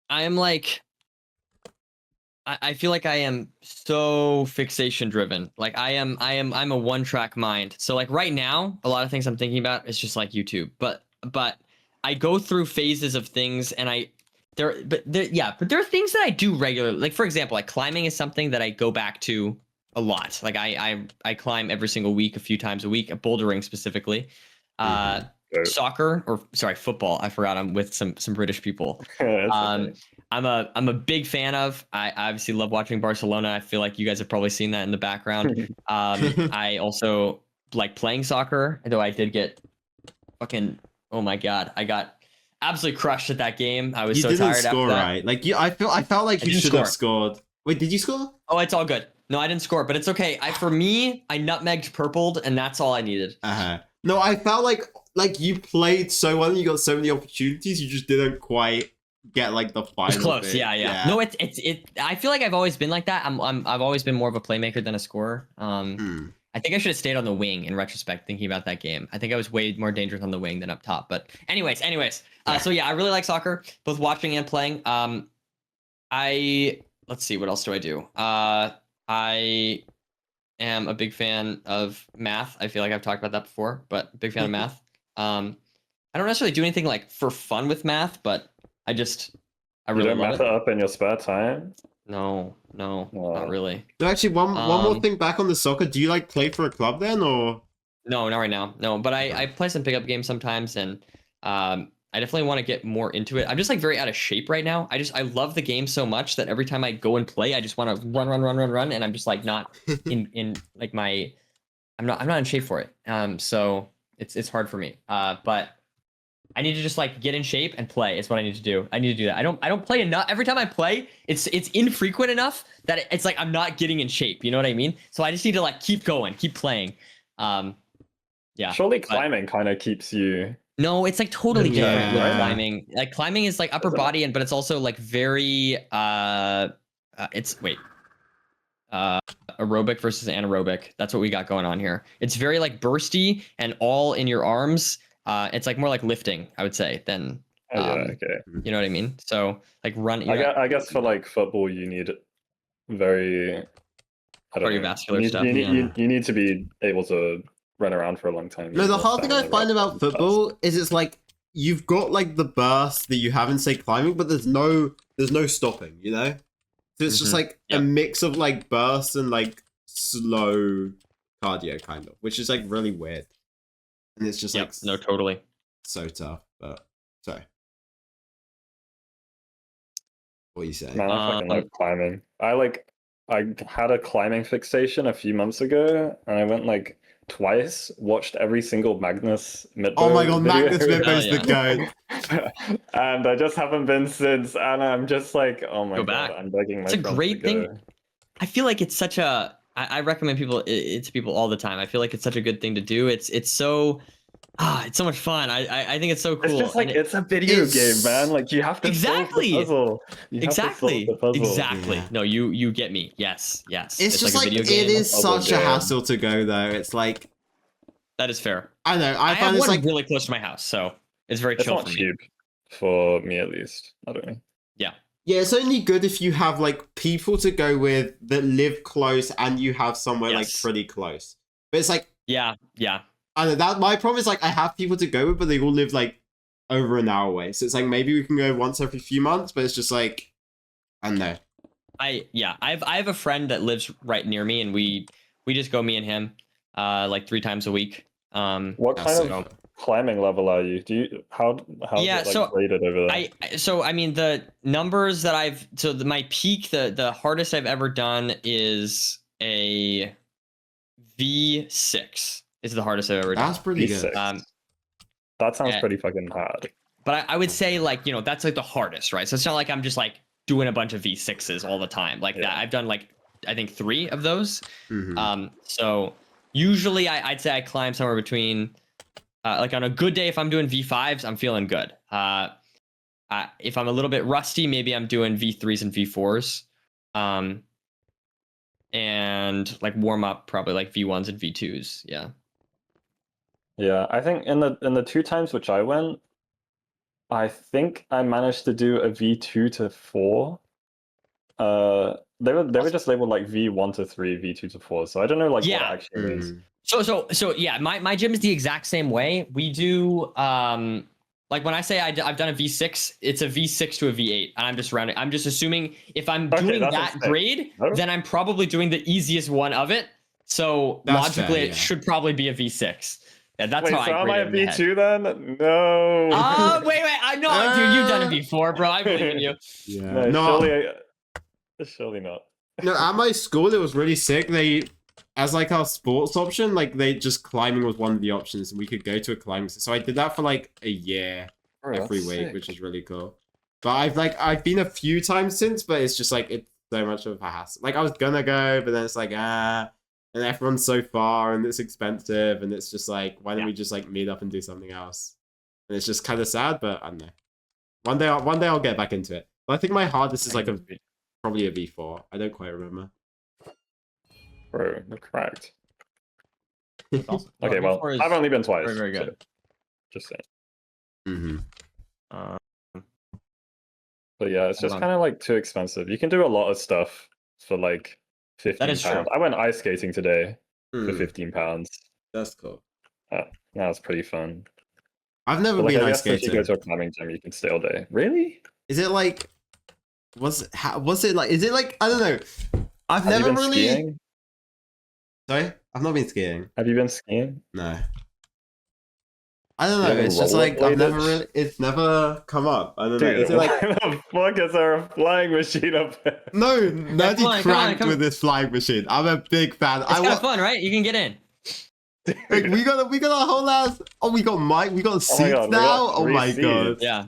like, I feel like I am so fixation driven. Like I'm a one track mind. So like right now, a lot of things I'm thinking about is just like YouTube. But I go through phases of things, and there are things that I do regularly. Like for example, like climbing is something that I go back to a lot. Like I climb every single week, a few times a week, bouldering specifically. Soccer, or sorry, football. I forgot I'm with some British people. Okay. I'm a big fan of. I obviously love watching Barcelona. I feel like you guys have probably seen that in the background. I also like playing soccer, though I did get fucking, oh my god, I got absolutely crushed at that game. I was so tired after that. Right? Like I felt like you should have scored. Wait, did you score? Oh, it's all good. No, I didn't score, but it's okay. For me, I nutmegged purpled, and that's all I needed. No, I felt like you played so well and you got so many opportunities, you just didn't quite get like the final. It's close, yeah. No, it. I feel like I've always been like that. I've always been more of a playmaker than a scorer. I think I should have stayed on the wing in retrospect, thinking about that game. I think I was way more dangerous on the wing than up top. But anyways. So yeah, I really like soccer, both watching and playing. Let's see, what else do I do? I am a big fan of math. I feel like I've talked about that before, but big fan of math. I don't necessarily do anything like for fun with math, but I really love math it. Up in your spare time? No, not really. No, actually, one more thing back on the soccer. Do you like play for a club then, or? No, not right now. No, but I play some pickup games sometimes, and I definitely want to get more into it. I'm just like very out of shape right now. I love the game so much that every time I go and play, I just want to run, and I'm just like not in like I'm not in shape for it. So it's hard for me. But I need to just like get in shape and play. Is what I need to do. I need to do that. I don't play enough. Every time I play, it's infrequent enough that it's like I'm not getting in shape. You know what I mean? So I just need to like keep going, keep playing. Yeah. Surely climbing kind of keeps you. No, it's like totally different with climbing. Like climbing is like upper body, but it's also like very aerobic versus anaerobic. That's what we got going on here. It's very like bursty and all in your arms. It's like more like lifting, I would say, than okay. You know what I mean? So like run. I guess for like football, you need very cardiovascular stuff. You need to be able to run around for a long time. No, the hard thing I find about football is it's like you've got like the burst that you have in say climbing, but there's no stopping, you know? So it's just like a mix of like bursts and like slow cardio kind of, which is like really weird. And it's just like no, totally so tough. But sorry. What are you saying? Man, I fucking love climbing. I had a climbing fixation a few months ago, and I went like twice, watched every single Magnus Midbow. Oh my god, video. Magnus Midbow's the goat. And I just haven't been since, and I'm just like, oh my god, I'm begging my friends to go. It's a great thing. I feel like it's such a. I recommend it to people all the time. I feel like it's such a good thing to do. It's so. It's so much fun. I think it's so cool. It's just like it's a video game, man. Like you have to solve the puzzle. Exactly. Yeah. No, you get me. Yes. It's just like a video game. It is such a hassle to go though. It's like that is fair. I know. I find have it's one like really close to my house, so it's very chill for me. Cheap. for me at least. I don't know. Yeah. Yeah, it's only good if you have like people to go with that live close and you have somewhere like Yes. pretty close. But it's like, Yeah. I don't know, that my problem is like I have people to go with, but they all live like over an hour away. So it's like maybe we can go once every few months, but it's just like, I don't know. I have a friend that lives right near me, and we just go, me and him, like 3 times a week. What That's kind so of climbing level are you? Do you how's Yeah, it like so rated over there? I mean the numbers that my peak, the hardest I've ever done is a V6 is the hardest I've ever done. That's pretty V6. good. That sounds yeah. pretty fucking hard. But I would say like, that's like the hardest, right? So it's not like I'm just like doing a bunch of V6s all the time like that. I've done like, I think 3 of those. Mhm. So usually I'd say I climb somewhere between, like on a good day, if I'm doing V5s, I'm feeling good. If I'm a little bit rusty, maybe I'm doing V3s and V4s. And like warm up, probably like V1s and V2s. Yeah. Yeah, I think in the 2 times which I went, I think I managed to do a V2 to 4. They were just labeled like V1 to 3, V2 to 4. So I don't know like what it actually means. So yeah, my gym is the exact same way. We do like when I say I've done a V6, it's a V6 to a V8, and I'm just rounding. I'm just assuming if I'm doing that insane. grade, then I'm probably doing the easiest one of it. So That's logically, fair, it yeah. should probably be a V6. Yeah, that's Wait, how so I am grade I a it in my head. V2 then? No. Oh, wait. I know, dude. You've done it before, bro. I believe in you. Yeah. No, surely not. No, at my school it was really sick. They, as like our sports option, like they just climbing was one of the options, and we could go to a climbing. So I did that for like a year Bro, every that's week, sick. which is really cool. But I've been a few times since, but it's just like it's so much of a hassle. Like I was gonna go, but then it's like and everyone's so far, and it's expensive, and it's just like why don't we just like meet up and do something else? And it's just kind of sad, but I don't know. One day I'll get back into it. But I think my hardest is like probably a V4. I don't quite remember. Bro, you're cracked. Awesome. Okay, well, V4 is I've only been twice. very, very good. So just saying. Mm-hmm. But yeah, it's just kind of like too expensive. You can do a lot of stuff for like 15 That is true. pounds. I went ice skating today for Mm, 15 pounds. that's cool. That was pretty fun. I've never But like, been I ice guess if you skating. go to a climbing gym, you can stay all day. Really? Is it like? Was it like? Is it like? I don't know. I've Have never you been really. skiing? Sorry, I've not been skiing. Have you been skiing? No. I don't You know. ever It's just like I've never rollerbladed? really. It's never come up. I don't know. Dude, Is it like? why the fuck is there a flying machine up there? No, come Nerdy on, cranked come on. with this flying machine. I'm a big fan. It's kind of fun, right? You can get in. Like, we got a whole ass. Oh, we got mic. We got seats God, we now. got Oh 3 my seats. god. Yeah.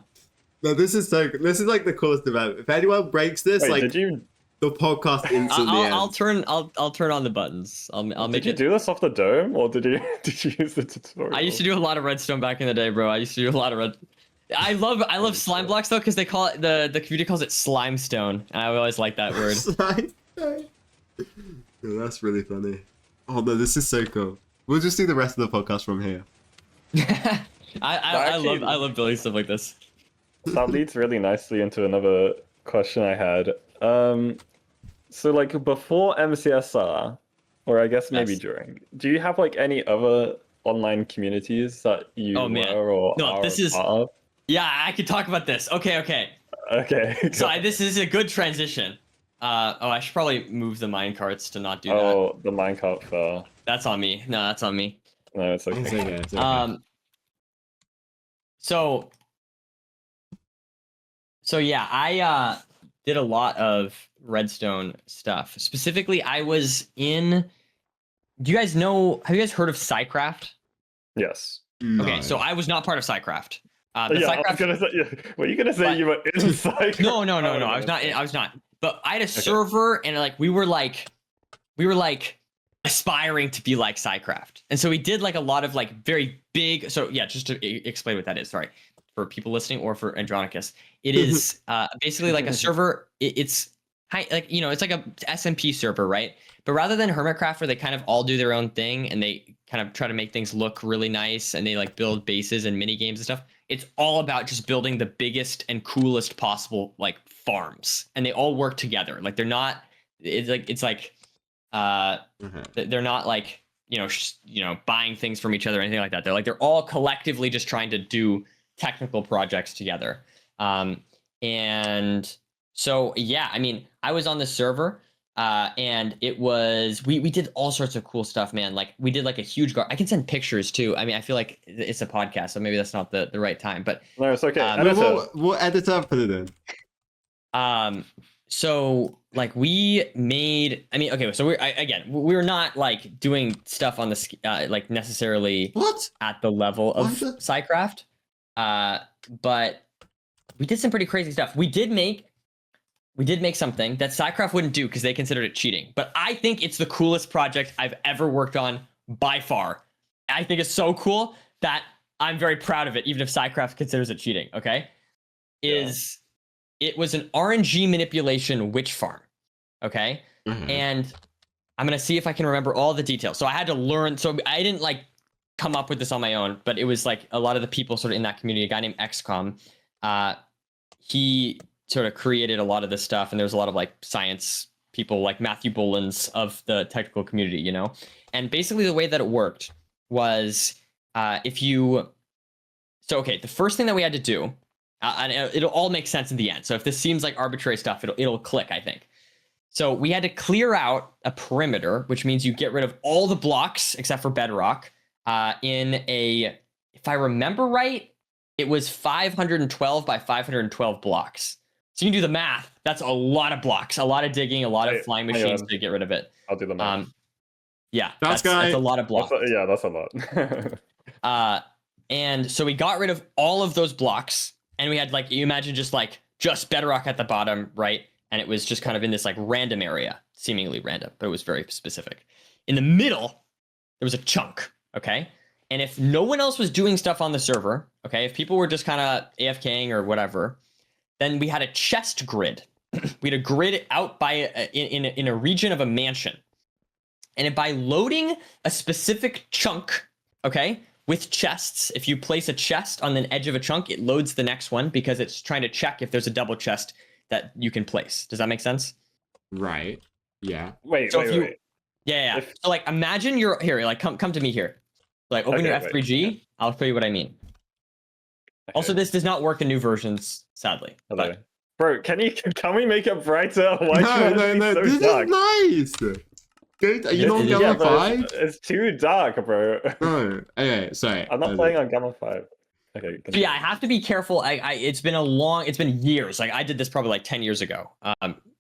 No, this is like the coolest event. If anyone breaks this, Wait, like did you the podcast instantly I'll ends. turn on the buttons. I'll make did you it. do this off the dome or did you use the tutorial? I used to do a lot of redstone back in the day, bro. I used to do a lot of red. I love slime blocks though, because they call it the community calls it slime stone, and I always like that word. Yeah, that's really funny. Oh no, this is so cool. We'll just do the rest of the podcast from here. I love building stuff like this. That leads really nicely into another question I had. So like before MCSR, or I guess maybe Yes. during, do you have like any other online communities that you Oh, man. were or No, are this a is- part of? Yeah, I could talk about this. Okay. Okay. So this is a good transition. I should probably move the minecarts to not do that. Oh, the minecart fell. That's on me. No, that's on me. No, it's okay. It's okay, it's okay. So yeah, I did a lot of redstone stuff. Specifically, I was in. Do you guys know? Have you guys heard of Psycraft? Yes. Okay, No. so I was not part of Psycraft. Yeah, I was Psycraft. gonna say. Yeah. Were you gonna say But- you were inside? No. I was not. I was not. But I had a server, and like we were like aspiring to be like Psycraft, and so we did like a lot of like very big. So yeah, just to explain what that is. Sorry for people listening or for Andronicus, it is basically like a server. It's like, you know, it's like a SMP server, right? But rather than Hermitcraft, where they kind of all do their own thing and they kind of try to make things look really nice and they like build bases and mini games and stuff, it's all about just building the biggest and coolest possible like farms, and they all work together. Like they're not, it's like they're not like, you know, buying things from each other or anything like that. They're all collectively just trying to do technical projects together. And so, yeah, I mean, I was on the server, and it was, we did all sorts of cool stuff, man. Like we did like a huge I can send pictures too. I mean, I feel like it's a podcast, so maybe that's not the right time, but no, it's okay. We'll edit up, put it in. So like we made, I mean, okay, so we're not like doing stuff on the like necessarily at the level of SciCraft, but we did some pretty crazy stuff. We did make something that SciCraft wouldn't do because they considered it cheating, but I think it's the coolest project I've ever worked on by far. I think it's so cool that I'm very proud of it, even if SciCraft considers it cheating. Okay, It was an RNG manipulation witch farm, okay? And I'm going to see if I can remember all the details. So I had to learn. So I didn't like come up with this on my own, but it was like a lot of the people sort of in that community, a guy named XCOM, he sort of created a lot of this stuff. And there's a lot of like science people like Matthew Bollins of the technical community, you know? And basically the way that it worked was the first thing that we had to do, and it'll all make sense in the end. So if this seems like arbitrary stuff, it'll click, I think. So we had to clear out a perimeter, which means you get rid of all the blocks except for bedrock in a, if I remember right, it was 512 by 512 blocks. So you can do the math. That's a lot of blocks, a lot of digging, a lot of flying machines to get rid of it. I'll do the math. Yeah, that's a lot of blocks. That's a lot. And so we got rid of all of those blocks. And we had like, you imagine just bedrock at the bottom, right? And it was just kind of in this like random area, seemingly random, but it was very specific. In the middle, there was a chunk, okay? And if no one else was doing stuff on the server, okay, if people were just kind of AFKing or whatever, then we had a chest grid. We had a grid out by in a region of a mansion. And by loading a specific chunk, okay, with chests, if you place a chest on the edge of a chunk, it loads the next one because it's trying to check if there's a double chest that you can place. Does that make sense? Right. Yeah. Wait. Yeah. So like imagine you're here, like come to me here. Like open your F3G. I'll show you what I mean. Okay. Also, this does not work in new versions, sadly. Okay. Bro, can we make it brighter? Why no. So this dark? Is nice. Dude, are you not on Gamma 5? It's too dark, bro. No. Okay, sorry. I'm not playing on Gamma 5. Okay. So yeah, I have to be careful. It's been years. Like I did this probably like 10 years ago.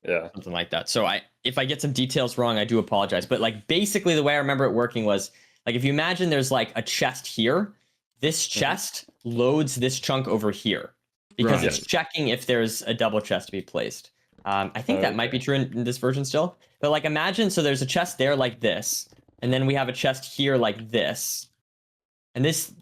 Yeah. Something like that. So if I get some details wrong, I do apologize. But like basically the way I remember it working was like if you imagine there's like a chest here, this chest loads this chunk over here because it's checking if there's a double chest to be placed. I think that might be true in this version still. But like imagine, so there's a chest there like this, and then we have a chest here like this. And this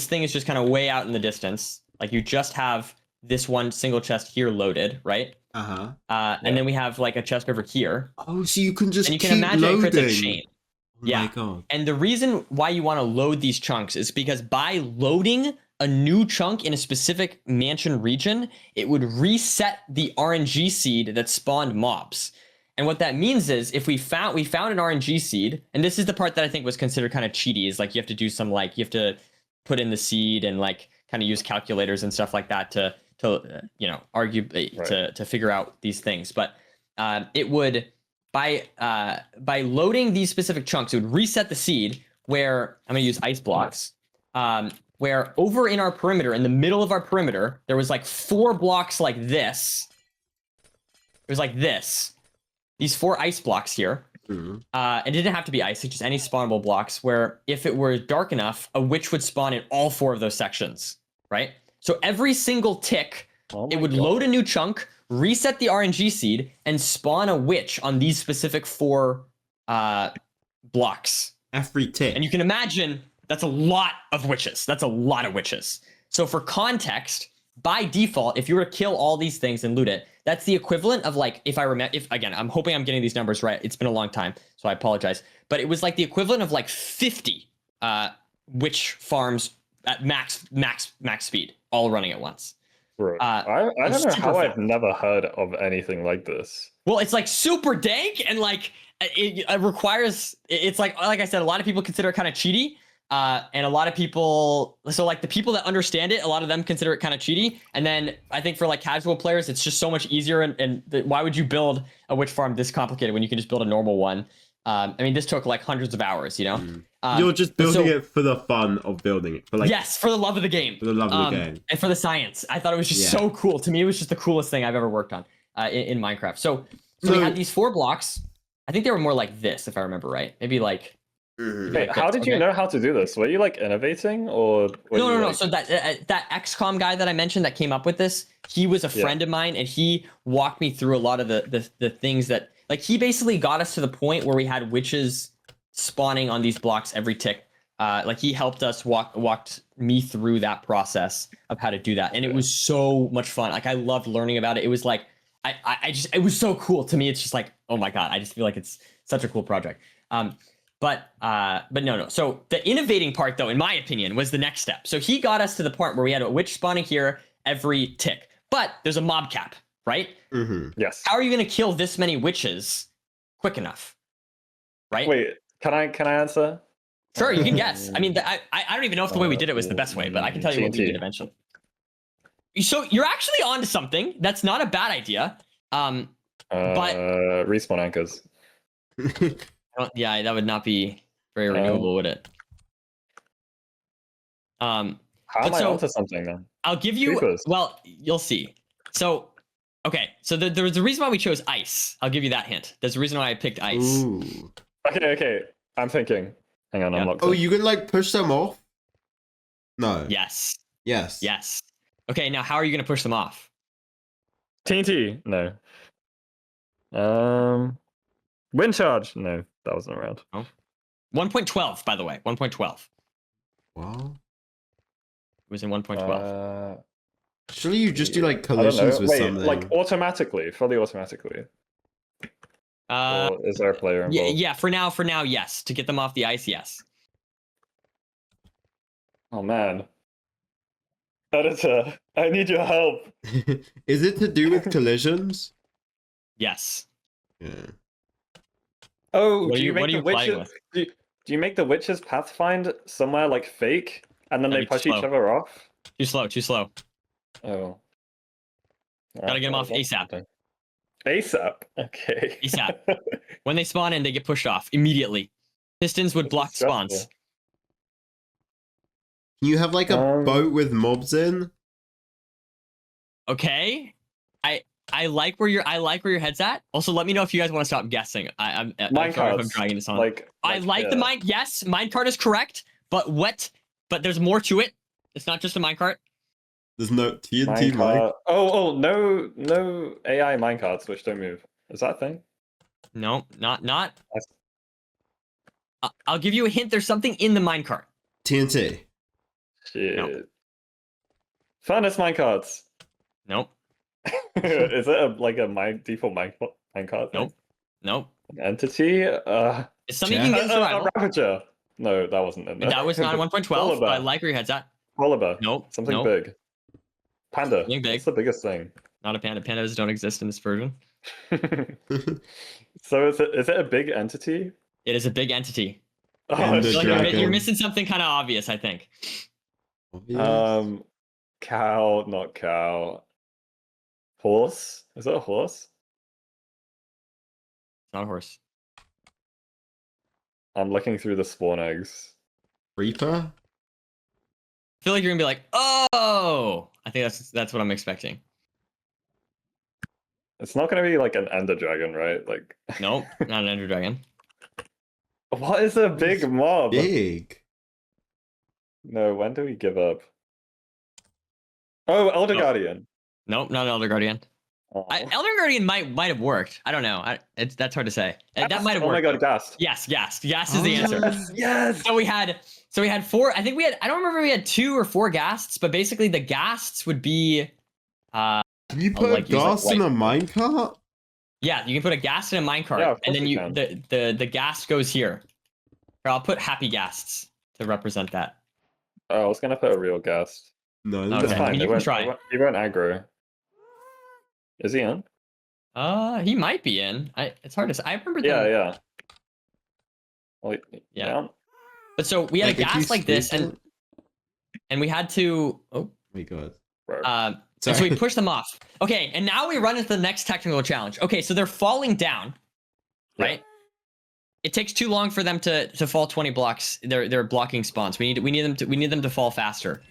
thing is just kind of way out in the distance. Like you just have this one single chest here loaded, right? And then we have like a chest over here. Oh, so you can just and you can imagine loading. It creates a chain. Oh my God. And the reason why you want to load these chunks is because by loading a new chunk in a specific mansion region, it would reset the RNG seed that spawned mobs. And what that means is if we found an RNG seed, and this is the part that I think was considered kind of cheaty, is like you have to do some like you have to put in the seed and like kind of use calculators and stuff like that to argue to figure out these things. But it would by loading these specific chunks, it would reset the seed where I'm going to use ice blocks. Where over in our perimeter, in the middle of our perimeter, there was like 4 blocks like this. It was like this. These 4 ice blocks here. It didn't have to be ice, it's just any spawnable blocks where if it were dark enough, a witch would spawn in all 4 of those sections, right? So every single tick, it would load a new chunk, reset the RNG seed, and spawn a witch on these specific 4 blocks. Every tick. And you can imagine that's a lot of witches. That's a lot of witches. So for context, by default, if you were to kill all these things and loot it, that's the equivalent of like, if I remember, if again, I'm hoping I'm getting these numbers right. It's been a long time, so I apologize. But it was like the equivalent of like 50 witch farms at max speed, all running at once. Bro, I don't know how I've never heard of anything like this. Well, it's like super dank and like it requires. It's like I said, a lot of people consider it kind of cheaty. And a lot of people, so like the people that understand it, a lot of them consider it kind of cheaty. And then I think for like casual players, it's just so much easier. And why would you build a witch farm this complicated when you can just build a normal one? I mean, this took like hundreds of hours, you know? You're just building it for the fun of building it. For like, yes, for the love of the game. For the love of the game. And for the science. I thought it was just so cool. To me, it was just the coolest thing I've ever worked on in Minecraft. So we had these 4 blocks. I think they were more like this, if I remember right. Maybe like... Wait, how did you know how to do this? Were you like innovating or? No. Like... So that XCOM guy that I mentioned that came up with this, he was a friend of mine, and he walked me through a lot of the things that, like, he basically got us to the point where we had witches spawning on these blocks every tick. Like he helped us walked me through that process of how to do that, and it was so much fun. Like I loved learning about it. It was like I just, it was so cool to me. It's just like, oh my god, I just feel like it's such a cool project. But no. So the innovating part, though, in my opinion, was the next step. So he got us to the point where we had a witch spawning here every tick. But there's a mob cap, right? Yes. How are you going to kill this many witches quick enough? Right? Wait, can I answer? Sure, you can guess. I mean, I don't even know if the way we did it was the best way, but I can tell you what we did eventually. So you're actually onto something. That's not a bad idea. But respawn anchors. Yeah, that would not be very renewable, would it? How am I onto something then? I'll give you. Creepers. Well, you'll see. So, okay. So there was a reason why we chose ice. I'll give you that hint. There's a reason why I picked ice. Ooh. Okay. I'm thinking. Hang on, I'm locked. Oh, you can like push them off? No. Yes. Okay, now how are you gonna push them off? TNT? No. Wind charge? No, that wasn't around. Oh. 1.12, by the way. 1.12. Wow. It was in 1.12. Surely you just do like collisions with something. Like automatically, fully automatically. Or is there a player involved? Yeah, for now, yes. To get them off the ice, yes. Oh man. Editor, I need your help. Is it to do with collisions? Yes. Yeah. Oh, do you make the witches? Do you make the witches pathfind somewhere like fake, and then they push each other off? Too slow. Oh. Gotta get them off ASAP. ASAP. Okay. ASAP. When they spawn in, they get pushed off immediately. Pistons would block spawns. You have like a boat with mobs in. Okay. I like where your head's at. Also, let me know if you guys want to stop guessing. I'm sorry if I'm dragging this on. I like the mine. Yes, minecart is correct. But there's more to it. It's not just a minecart. There's no TNT mine. Oh, no AI minecarts which don't move. Is that a thing? No, not. I'll give you a hint. There's something in the minecart. TNT. Shit. No. Furnace minecarts. Nope. Is it like a default minecart? Nope. Entity? It's something you can get a Ravager. No, that wasn't in there. That was not 1.12, but I like where your head's at. Polar Nope. Something big. Panda. Something big. What's the biggest thing? Not a panda. Pandas don't exist in this version. So is it a big entity? It is a big entity. Oh, you're missing something kind of obvious, I think. Cow, not cow. Horse? Is it a horse? It's not a horse. I'm looking through the spawn eggs. Reaper? I feel like you're gonna be like, oh! I think that's what I'm expecting. It's not gonna be like an ender dragon, right? Like nope, not an ender dragon. What is a big mob? Big. No, when do we give up? Oh, Elder Guardian. Nope, not an Elder Guardian. Elder Guardian might have worked. I don't know. That's hard to say. That might have worked. Oh my god, gas. Yes. Gas is the answer. Yes. So we had 4. I think we had. I don't remember if we had 2 or 4 ghasts, but basically the ghasts would be. Can you put like, a ghast in a minecart? Yeah, you can put a ghast in a minecart, Yeah, and then can. the ghast goes here. Or I'll put happy ghasts to represent that. Oh, I was gonna put a real ghast. No, Okay. It's I fine. mean, you can try. He won't aggro. Is he in? He might be in. It's hard to say. I remember. Yeah. Well, Yeah. But so we had a ghast like this, and we had to. Oh my god. And so we push them off. Okay, and now we run into the next technical challenge. Okay, so they're falling down, right? Yeah. It takes too long for them to fall 20 blocks. They're blocking spawns. We need them to fall faster.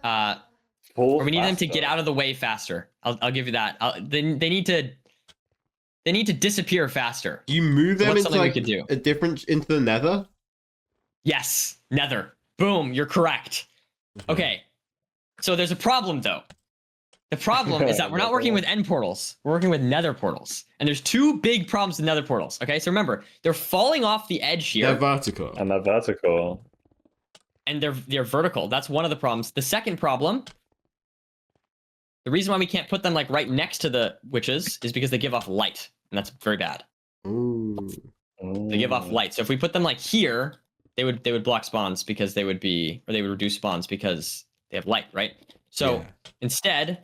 Or we need them to get out of the way faster. I'll give you that. They need to disappear faster. You move them into like into the nether? Yes, nether. Boom, you're correct. Okay. So there's a problem though. The problem is that we're not working with end portals. We're working with nether portals. And there's 2 big problems with nether portals. Okay, so remember, they're falling off the edge here. They're vertical. And they're vertical. And they're vertical. That's one of the problems. The second problem, the reason why we can't put them like right next to the witches is because they give off light. And that's very bad. Ooh. They give off light. So if we put them like here, they would block spawns because they would reduce spawns because they have light, right? So instead,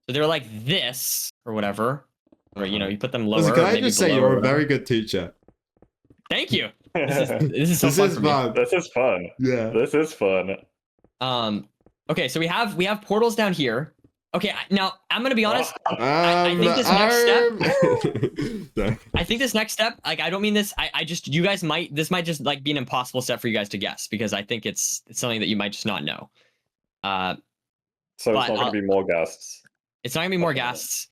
so they're like this or whatever, or you put them lower. Listen, can I just say you're a very good teacher? Thank you. This is so fun for me. This is fun. Yeah. This is fun. Okay, so we have portals down here. Okay, now I'm gonna be honest. I think this next step. I think this next step. Like, I don't mean this. I just you guys might. This might just like be an impossible step for you guys to guess because I think it's something that you might just not know. So it's not gonna be more ghasts. It's not gonna be more ghasts.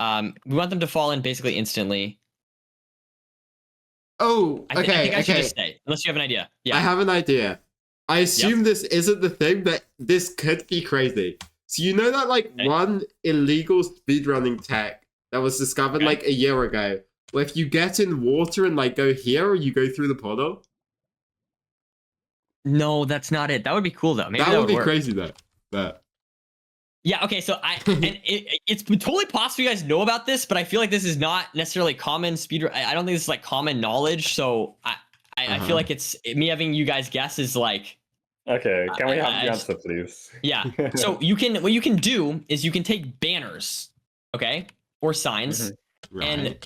We want them to fall in basically instantly. Oh, okay. I think I should just stay, unless you have an idea. Yeah. I have an idea. I assume this isn't the thing, but this could be crazy. So you know that like one illegal speedrunning tech that was discovered like a year ago, where if you get in water and like go here or you go through the portal? No, that's not it. That would be cool though. Maybe that would be work. Crazy though. But yeah, okay, so it's totally possible you guys know about this, but I feel like this is not necessarily common speedrun. I don't think this is like common knowledge, so I feel like it's me having you guys guess is like. Okay, can we have the answer, please? Yeah. So what you can do is you can take banners, okay, or signs, and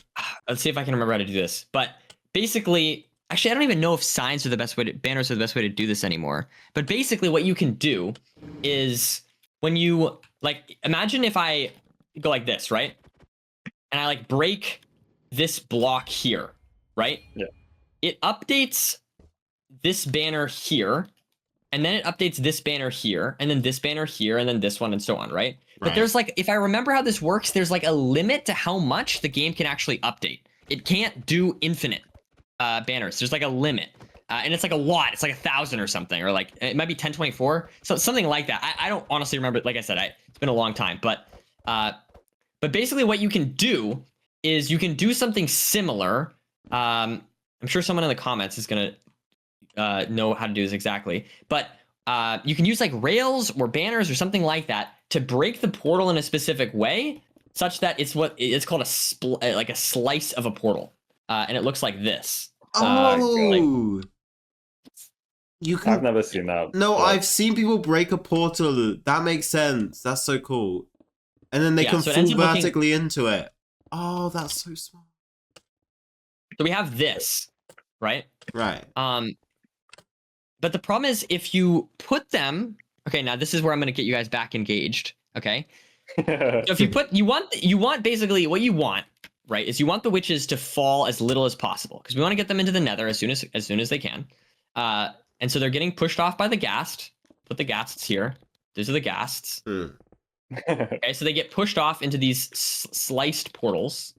let's see if I can remember how to do this. But basically, actually, I don't even know if signs are the best way banners are the best way to do this anymore. But basically, what you can do is when you like imagine if I go like this, right, and I like break this block here, right? Yeah. It updates this banner here. And then it updates this banner here, and then this banner here, and then this one, and so on, right? But there's like, if I remember how this works, there's like a limit to how much the game can actually update. It can't do infinite banners. There's like a limit. And it's like a lot. It's like 1,000 or something, or like, it might be 1024, so something like that. I don't honestly remember. Like I said, it's been a long time. But basically what you can do is you can do something similar. I'm sure someone in the comments is going to know how to do this exactly, but you can use like rails or banners or something like that to break the portal in a specific way, such that it's called like a slice of a portal, and it looks like this. I've never seen that. No, I've seen people break a portal. That makes sense. That's so cool. And then they can fall vertically into it. Oh, that's so smart. So we have this, right? Right. But the problem is if you put them, okay, now this is where I'm going to get you guys back engaged, okay? So if you want basically what you want, right, is you want the witches to fall as little as possible because we want to get them into the nether as soon as they can. And so they're getting pushed off by the ghast. Put the ghasts here. These are the ghasts. Okay, so they get pushed off into these sliced portals.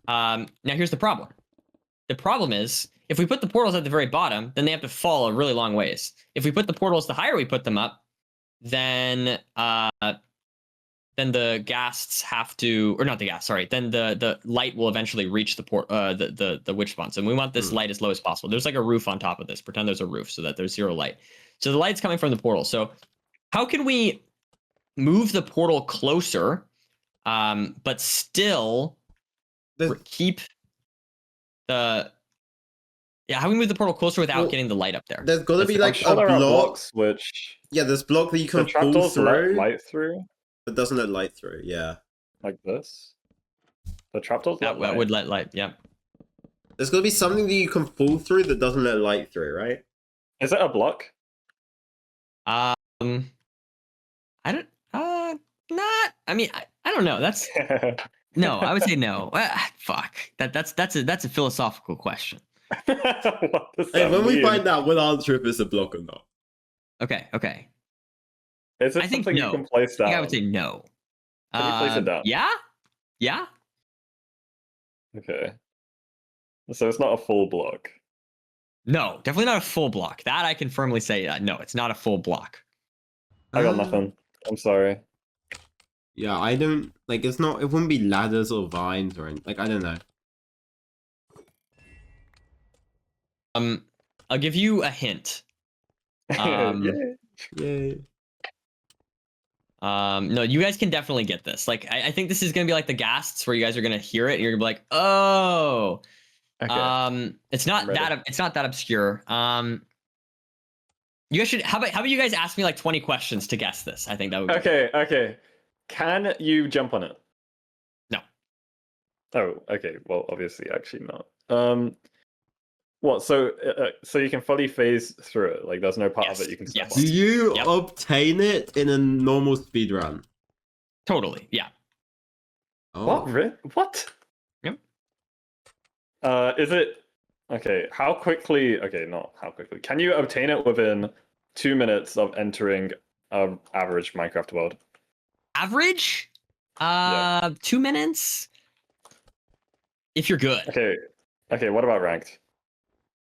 Now here's the problem. The problem is, if we put the portals at the very bottom, then they have to fall a really long ways. If we put the portals the higher we put them up, then then the ghasts have to, or not the ghast, sorry. Then the light will eventually reach the witch spawns, and we want this light as low as possible. There's like a roof on top of this. Pretend there's a roof so that there's 0 light. So the light's coming from the portal. So how can we move the portal closer, but still keep the how can we move the portal closer without getting the light up there? There's got to be like a block. Which there's block that you can pull trapdoors through. Let light through. It doesn't let light through. Yeah. Like this. The trapdoors that would let light. Yeah. There's got to be something that you can fall through that doesn't let light through, right? Is it a block? I don't. Not. I mean, I don't know. That's no. I would say no. Fuck. That's a philosophical question. What does Hey, that when mean? we find out, we'll answer if it's a block or not. Okay. Okay. Is it I think something no. you can place down? I would say no. Can you place it down? Yeah. Yeah. Okay. So it's not a full block. No, definitely not a full block. That I can firmly say. No, it's not a full block. I got nothing. I'm sorry. Yeah, I don't like. It's not. It wouldn't be ladders or vines or anything. Like, I don't know. I'll give you a hint. Yay. No, you guys can definitely get this. Like, I think this is gonna be like the ghasts where you guys are gonna hear it and you're gonna be like, oh. Okay. It's not that obscure. You guys should. How about you guys ask me like 20 questions to guess this? I think that would. Okay. Can you jump on it? No. Oh, okay. Well, obviously, actually not. What? So you can fully phase through it. Like, there's no part of it you can step Do on. you obtain it in a normal speed run? Totally. Yeah. Oh. What? What? Yep. Is it okay? How quickly? Okay, not how quickly. Can you obtain it within 2 minutes of entering an average Minecraft world? Average? Yeah. 2 minutes. If you're good. Okay. What about ranked?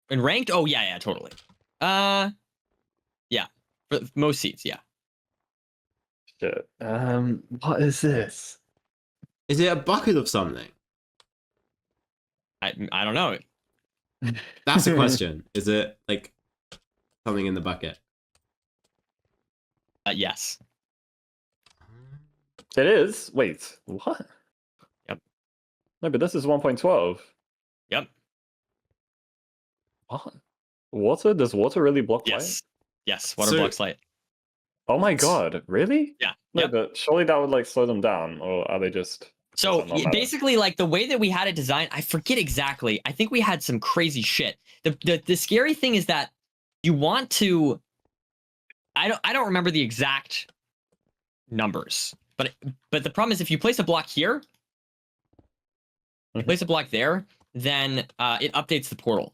And ranked? Oh yeah, totally. Yeah. For most seats, yeah. Shit. What is this? Is it a bucket of something? I don't know. That's the question. Is it like something in the bucket? Yes. It is. Wait. What? Yep. No, but this is 1.12. Yep. What? Water? Does water really block light? Yes. Yes. Water blocks light. Oh my god! Really? Yeah. No, Yep. but surely that would like slow them down, or are they just? So Does that not matter? basically, like the way that we had it designed, I forget exactly. I think we had some crazy shit. The scary thing is that you want to. I don't remember the exact numbers, but the problem is if you place a block here, you place a block there, then it updates the portal,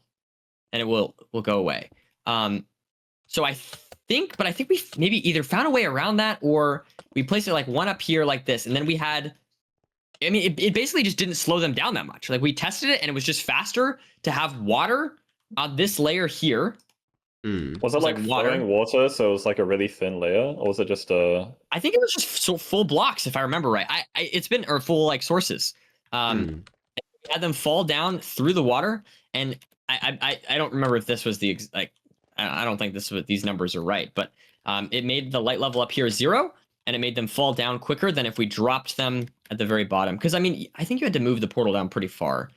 and it will go away. So I think we maybe either found a way around that or we placed it like one up here like this, and then we had. I mean, it basically just didn't slow them down that much. Like we tested it, and it was just faster to have water on this layer here. Was it like flowing water, so it was like a really thin layer, or was it just a? I think it was just full blocks, if I remember right. It's been or full like sources. Had them fall down through the water, and I don't remember if this was the like. I don't think this is what these numbers are right, but it made the light level up here 0, and it made them fall down quicker than if we dropped them at the very bottom. Because I mean, I think you had to move the portal down pretty far,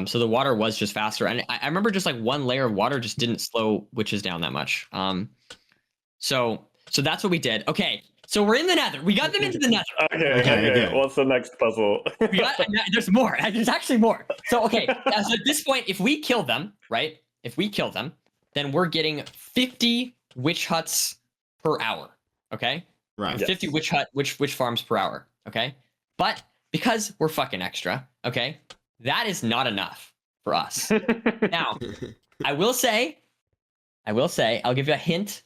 so the water was just faster. And I remember just like one layer of water just didn't slow witches down that much. So that's what we did. Okay, so we're in the Nether. We got them into the Nether. Okay. What's the next puzzle? There's more. There's actually more. So okay, so at this point, if we kill them, right? If we kill them, then we're getting 50 witch huts per hour. Okay. Right. 50 witch farms per hour. Okay. But because we're fucking extra, okay, that is not enough for us. Now, I will say, I'll give you a hint.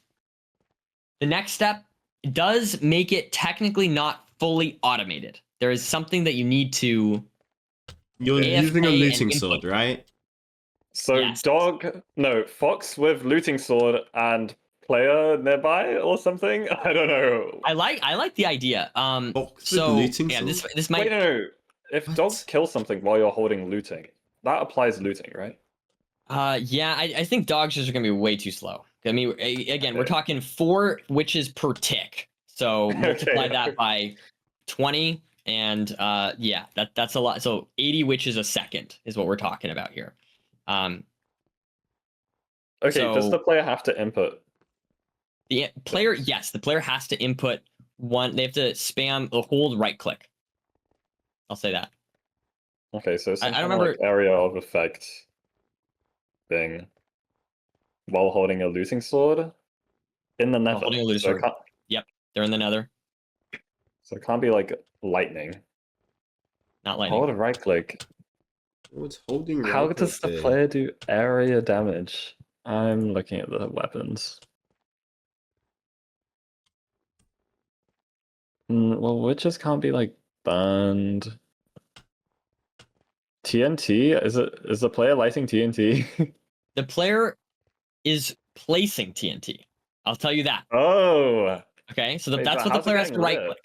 The next step does make it technically not fully automated. There is something that you need to. You're using a looting sword, right? So yes. fox with looting sword and player nearby or something. I don't know. I like the idea. Box with So looting yeah, sword? this might. Wait, no. If What? dogs kill something while you're holding looting, that applies looting, right? Yeah, I think dogs just are gonna be way too slow. I mean, again, we're Okay. talking 4 witches per tick. So multiply Okay. that by 20, and yeah, that's a lot. So 80 witches a second is what we're talking about here. Okay, does So the player have to input? the player, yes, the player has to input one. They have to spam or hold right click. I'll say that. Okay, so some I don't kind of, like, remember. area of effect thing while holding a looting sword in the nether. Holding a looting So it sword. can't, Yep, they're in the nether. so it can't be like lightning. Not lightning. Hold a right click. What's holding How right does the click here? player do area damage? I'm looking at the weapons. Well, witches can't be like burned. TNT? Is the player lighting TNT? The player is placing TNT. I'll tell you that. Oh. Okay, so Wait, that's but what the how's it player has to getting right lit? click.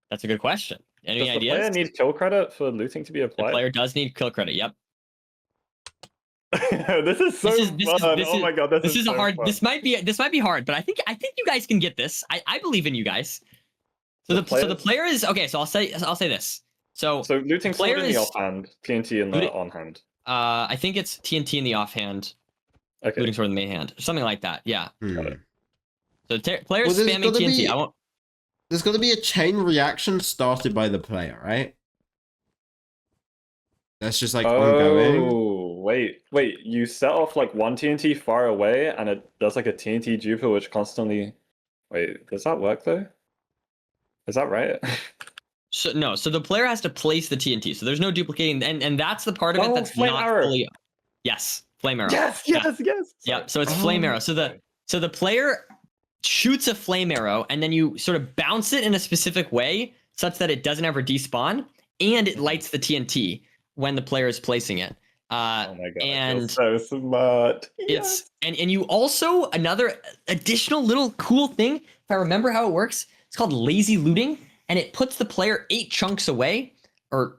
That's a good question. Any Does the ideas? player need kill credit for looting to be The applied? player does need kill credit. Yep. This is so fun. Oh my god, this is so a hard. fun. This might be hard, but I think you guys can get this. I believe in you guys. So the player is okay. So I'll say this. So looting player sword in the is- offhand, TNT in the on hand. I think it's TNT in the offhand, Okay. looting sword in the main hand, something like that. Yeah. Hmm. So player is Well, there's spamming gotta TNT. be- I won't. There's got to be a chain reaction started by the player, right? That's just like ongoing. Oh, wait. You set off like one TNT far away and it does like a TNT duper which constantly. Wait, does that work though? Is that right? So no. So the player has to place the TNT. So there's no duplicating, and that's the part of it Oh, that's flame not arrow. fully. Yes, flame arrow. Yes. Yeah. Sorry. So it's flame arrow. So the player shoots a flame arrow and then you sort of bounce it in a specific way such that it doesn't ever despawn and it lights the TNT when the player is placing it. Oh my god, and I feel so smart. it's and you also another additional little cool thing, if I remember how it works, it's called lazy looting, and it puts the player 8 chunks away, or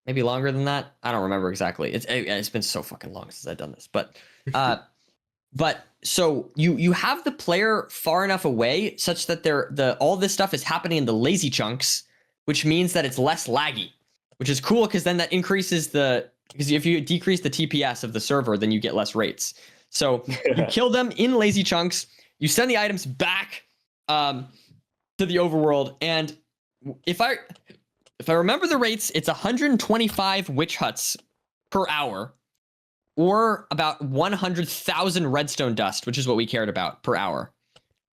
maybe longer than that. I don't remember exactly. It's been so fucking long since I've done this, but so you have the player far enough away such that all this stuff is happening in the lazy chunks, which means that it's less laggy, which is cool because then that increases because if you decrease the TPS of the server, then you get less rates. So you kill them in lazy chunks, you send the items back to the overworld, and if I remember the rates, it's 125 witch huts per hour, or about 100,000 redstone dust, which is what we cared about per hour.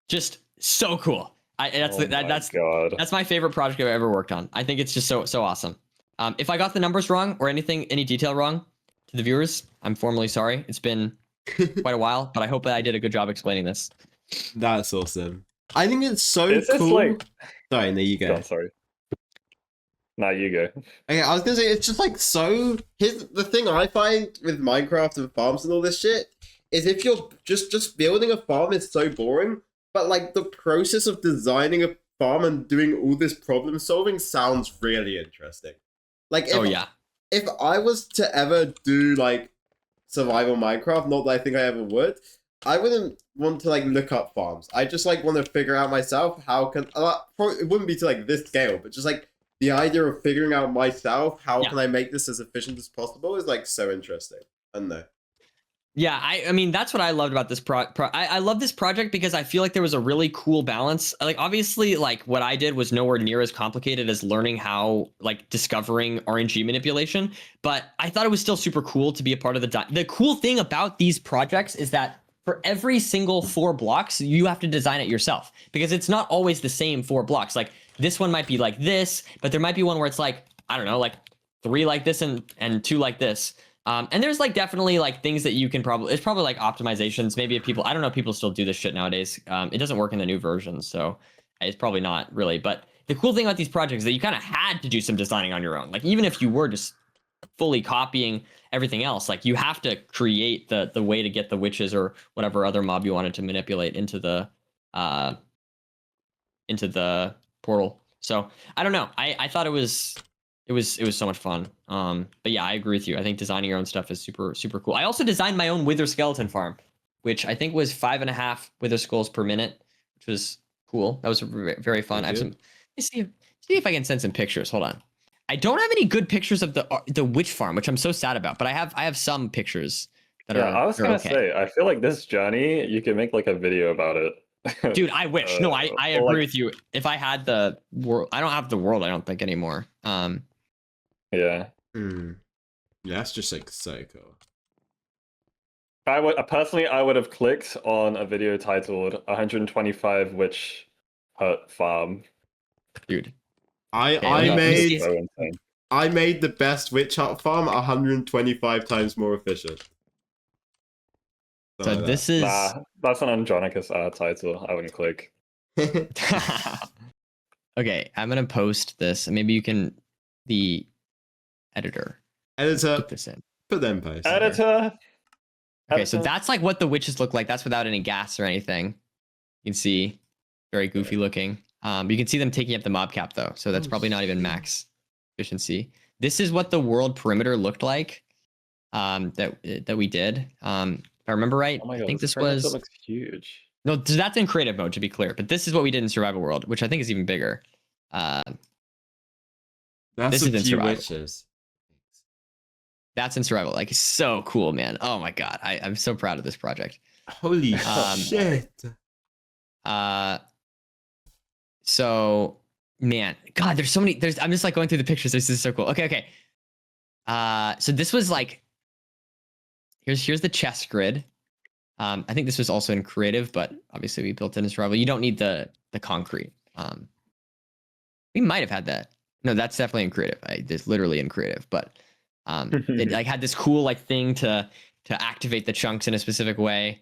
Just so cool. That's my favorite project I've ever worked on. I think it's just so awesome. If I got the numbers wrong or any detail wrong to the viewers, I'm formally sorry. It's been quite a while, but I hope that I did a good job explaining this. That's awesome. I think it's so Is this cool. like... Sorry, there you go. God, sorry. Now you go. Okay, I was gonna say it's just like so. Here's the thing I find with Minecraft and farms and all this shit is if you're just building a farm is so boring, but like the process of designing a farm and doing all this problem solving sounds really interesting. Like, if I was to ever do like survival Minecraft, not that I think I ever would, I wouldn't want to like look up farms. I just like want to figure out myself how can it wouldn't be to like this scale, but just like the idea of figuring out myself how can I make this as efficient as possible is like so interesting. I don't know. Yeah, I mean that's what I loved about this I love this project because I feel like there was a really cool balance. Like obviously, like what I did was nowhere near as complicated as learning how like discovering RNG manipulation, but I thought it was still super cool to be a part of the cool thing about these projects is that for every single 4 blocks, you have to design it yourself because it's not always the same 4 blocks. Like this one might be like this, but there might be one where it's like, I don't know, like 3 like this and 2 like this. And there's like definitely like things that you can it's probably like optimizations. Maybe if I don't know if people still do this shit nowadays. It doesn't work in the new versions, so it's probably not really. But the cool thing about these projects is that you kind of had to do some designing on your own. Like even if you were just fully copying everything else. Like you have to create the way to get the witches or whatever other mob you wanted to manipulate into the portal. So I don't know. I thought it was so much fun. But yeah, I agree with you. I think designing your own stuff is super, super cool. I also designed my own wither skeleton farm, which I think was 5.5 wither skulls per minute, which was cool. That was very fun. I have some. Let me see if I can send some pictures. Hold on. I don't have any good pictures of the witch farm, which I'm so sad about. But I have some pictures that are. I was gonna say, I feel like this journey, you can make like a video about it. Dude, I wish. No, I agree with you. If I had the world, I don't have the world. I don't think anymore. Yeah. Yeah, that's just like so cool. I would personally, I would have clicked on a video titled 125 Witch Hut Farm. Dude, I made the best witch hut farm 125 times more efficient. So this is that's an Andronicus title. I wouldn't click. Okay, I'm gonna post this. Maybe you can the editor put this in. Put them post. Editor. Okay, so that's like what the witches look like. That's without any gas or anything. You can see very goofy looking. You can see them taking up the mob cap though, so that's probably not even max efficiency. This is what the world perimeter looked like. That we did. If I remember right, oh my God, I think this looks huge. No, that's in creative mode to be clear, but this is what we did in survival world, which I think is even bigger. That's this is in survival. Witches. That's in survival. Like, so cool, man. Oh my God. I'm so proud of this project. Holy shit. So, man, God, there's so many. I'm just like going through the pictures. This is so cool. Okay. So this was like, here's the chess grid. I think this was also in creative, but obviously we built it in survival. You don't need the concrete. We might have had that. No, that's definitely in creative. It's literally in creative, but it like had this cool like thing to activate the chunks in a specific way.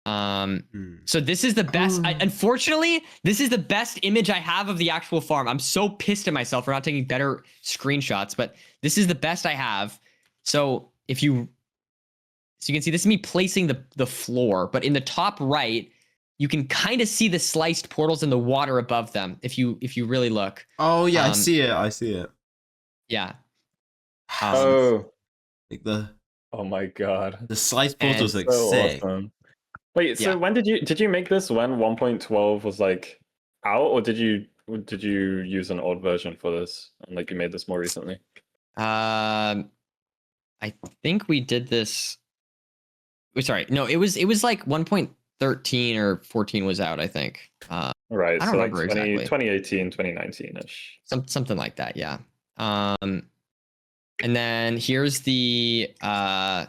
So this is the best. Unfortunately, this is the best image I have of the actual farm. I'm so pissed at myself for not taking better screenshots, but this is the best I have. So you can see this is me placing the floor, but in the top right, you can kind of see the sliced portals in the water above them if you really look. Oh yeah, I see it. Yeah. Oh my God, the sliced portals look sick. Awesome. Wait, so when did you make this when 1.12 was like out, or did you use an old version for this and like you made this more recently? I think we did this. Sorry, no, it was like 1.13 or 14 was out, I think. Right, I don't remember like exactly. 2018, 2019-ish. Something like that, yeah. And then here's the so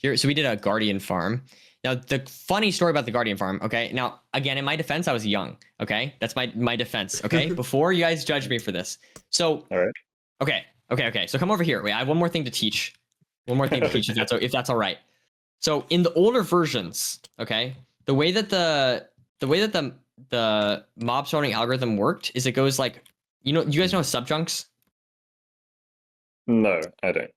we did a guardian farm. Now the funny story about the guardian farm, okay? Now again, in my defense, I was young, okay? That's my defense, okay? Before you guys judge me for this. So all right. Okay. So come over here. Wait, I have one more thing to teach. If that's all right. So in the older versions, okay, the way that the mob sorting algorithm worked is it goes like, you guys know subchunks? No, I don't.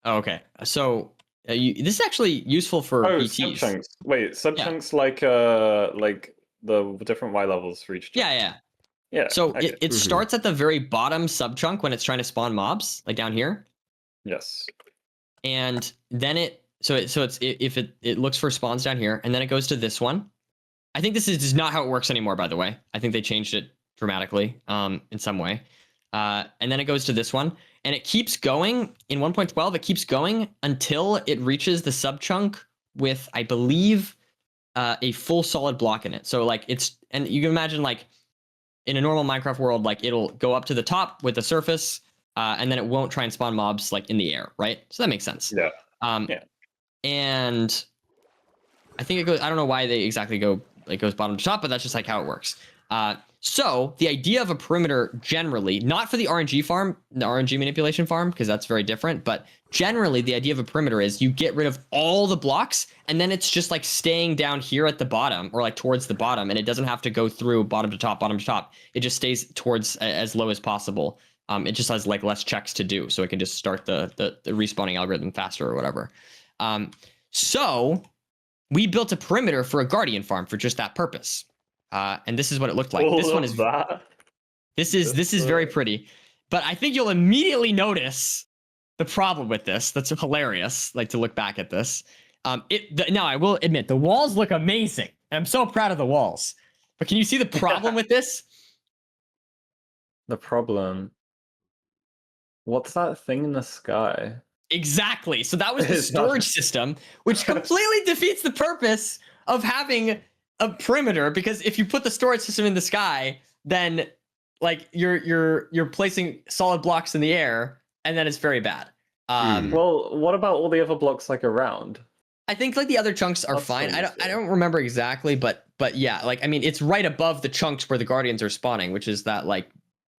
Oh, okay. So this is actually useful for PTs. Subchunks. Wait, subchunks like the different Y levels for each chunk. Yeah. So it starts at the very bottom subchunk when it's trying to spawn mobs, like down here. Yes. And then it looks for spawns down here, and then it goes to this one. I think this is not how it works anymore, by the way. I think they changed it dramatically in some way. And then it goes to this one, and it keeps going. In 1.12, it keeps going until it reaches the subchunk with, I believe, a full solid block in it. So like and you can imagine like in a normal Minecraft world, like it'll go up to the top with the surface, and then it won't try and spawn mobs like in the air, right? So that makes sense. Yeah. And I think it goes, I don't know why they exactly go, it goes bottom to top, but that's just like how it works. So the idea of a perimeter generally, not for the RNG farm, the RNG manipulation farm, because that's very different, but generally the idea of a perimeter is you get rid of all the blocks and then it's just like staying down here at the bottom or like towards the bottom, and it doesn't have to go through bottom to top. It just stays towards as low as possible. It just has like less checks to do, so it can just start the respawning algorithm faster or whatever. So we built a perimeter for a guardian farm for just that purpose. And this is what it looked like. This one is this is very pretty, but I think you'll immediately notice the problem with this. That's hilarious. Like to look back at this. Now I will admit the walls look amazing. And I'm so proud of the walls. But can you see the problem with this? The problem. What's that thing in the sky? Exactly. So that was the storage system, which completely defeats the purpose of having a perimeter, because if you put the storage system in the sky, then like you're placing solid blocks in the air, and then it's very bad. Well, what about all the other blocks like around? I think like the other chunks are fine. I don't remember exactly, but yeah, like I mean it's right above the chunks where the guardians are spawning, which is that like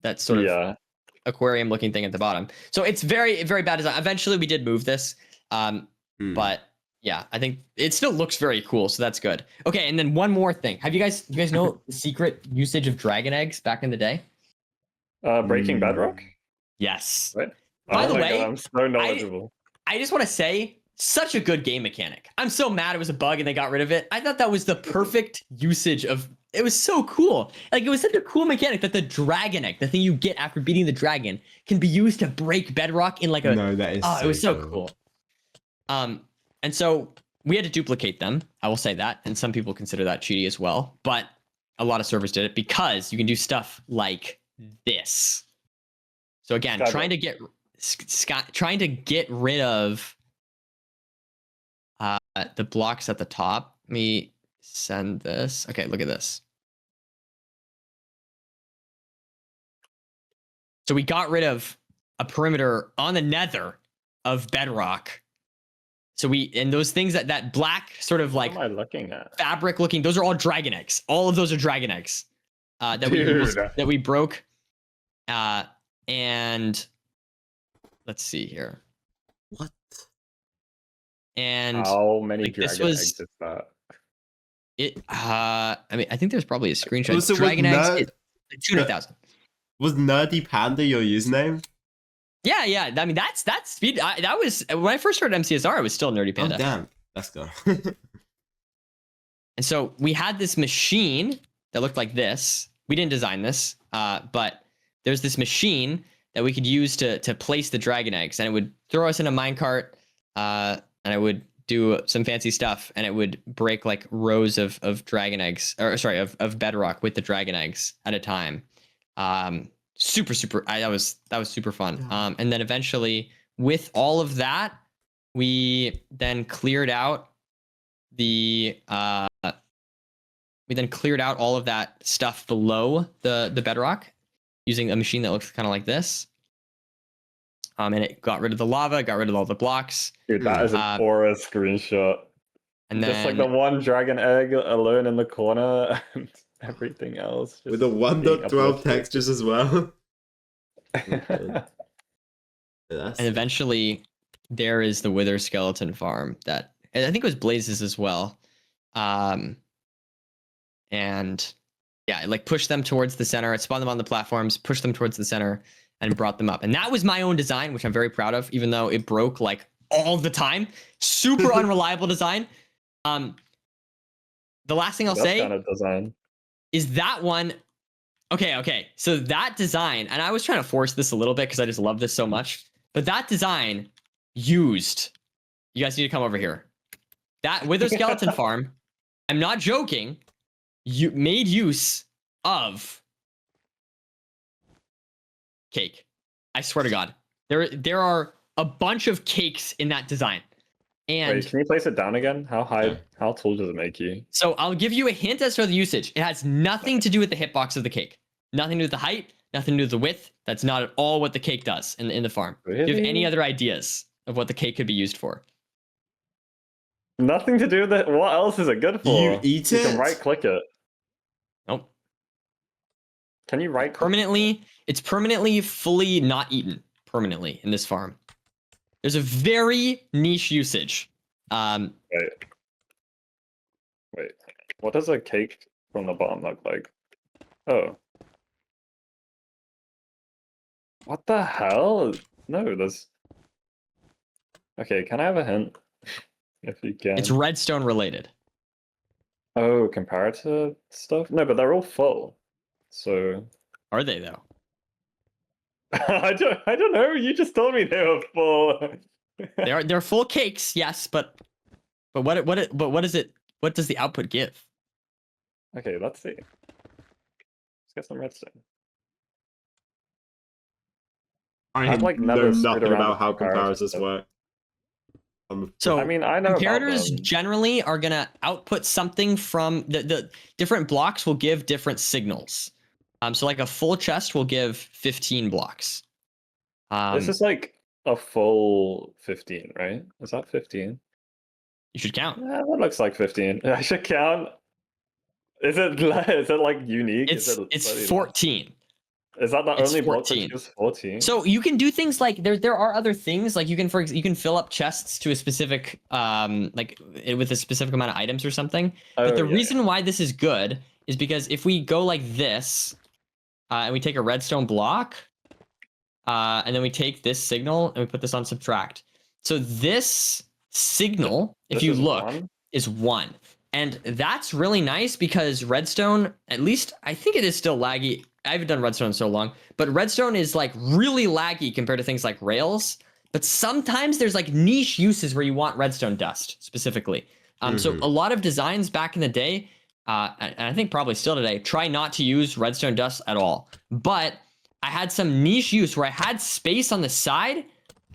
that sort of aquarium looking thing at the bottom. So it's very, very bad design. Eventually we did move this. But yeah, I think it still looks very cool. So that's good. Okay. And then one more thing. You guys know the secret usage of dragon eggs back in the day? Breaking bedrock? Yes. Right? By the way, God, I'm so knowledgeable. I just want to say, such a good game mechanic. I'm so mad it was a bug and they got rid of it. I thought that was the perfect usage of. It was so cool. Like it was such a cool mechanic that the dragon egg, the thing you get after beating the dragon, can be used to break bedrock in like a. No, that is. Oh, it was so cool. And so we had to duplicate them. I will say that, and some people consider that cheaty as well. But a lot of servers did it because you can do stuff like this. So again, trying to get rid of the blocks at the top. Let me send this. Okay, look at this. So we got rid of a perimeter on the nether of bedrock. So and those things that black sort of like what am I looking at? Fabric looking, those are all dragon eggs. All of those are dragon eggs that we broke. And let's see here. What? And how many dragon eggs is that? I mean, I think there's probably a screenshot. So dragon eggs, 200,000. Was Nerdy Panda your username? Yeah. I mean, that's speed. That was when I first started MCSR. It was still Nerdy Panda. Oh damn, let's go. And so we had this machine that looked like this. We didn't design this, but there's this machine that we could use to place the dragon eggs, and it would throw us in a minecart, and it would do some fancy stuff, and it would break like rows of dragon eggs, or sorry, of bedrock with the dragon eggs at a time. Super. That was super fun. And then eventually, with all of that, we then cleared out all of that stuff below the bedrock using a machine that looks kind of like this. And it got rid of the lava, got rid of all the blocks. Dude, that is a poor screenshot. And then just like the one dragon egg alone in the corner, and everything else. With the 1.12 textures as well. And eventually, there is the Wither Skeleton farm that I think it was Blaze's as well. And yeah, like pushed them towards the center. It spawned them on the platforms, pushed them towards the center, and brought them up. And that was my own design, which I'm very proud of, even though it broke like all the time. Super unreliable design. The last thing I'll say kind of design is that one. Okay. So that design, and I was trying to force this a little bit because I just love this so much, but that design used, you guys need to come over here. That Wither Skeleton farm, I'm not joking, you made use of cake. I swear to God. There are a bunch of cakes in that design. And wait, can you place it down again? How high, how tall does it make you? So I'll give you a hint as to the usage. It has nothing to do with the hitbox of the cake. Nothing to do with the height, nothing to do with the width. That's not at all what the cake does in the farm. Really? Do you have any other ideas of what the cake could be used for? Nothing to do with it. What else is it good for? You eat it? You can right click it. Nope. Can you right click permanently? It's permanently fully not eaten permanently in this farm. There's a very niche usage. Wait. What does a cake from the bottom look like? Oh. What the hell? No, there's. Okay, can I have a hint? If you can. It's redstone related. Oh, comparative stuff? No, but they're all full. So Are they though? I don't know. You just told me they were full. They're full cakes, yes, but what is it? What does the output give? Okay, let's see. Let's get some redstone. I like know never screwed nothing around about with how comparators comparators work. So I mean, I know about comparators them. generally are gonna output something from the different blocks will give different signals. So like a full chest will give 15 blocks. This is like a full 15, right? Is that 15? You should count. Yeah, that looks like 15. I should count. Is it like unique? It's slightly 14. Is that the It's only block that 14. gives 14? So you can do things like there are other things like you can fill up chests to a specific like with a specific amount of items or something. But the reason why this is good is because if we go like this and we take a redstone block and then we take this signal and we put this on subtract. So this signal, if you look, is 1. And that's really nice because redstone, at least I think it is still laggy. I haven't done redstone in so long, but redstone is like really laggy compared to things like rails. But sometimes there's like niche uses where you want redstone dust specifically. So a lot of designs back in the day, and I think probably still today, try not to use redstone dust at all. But I had some niche use where I had space on the side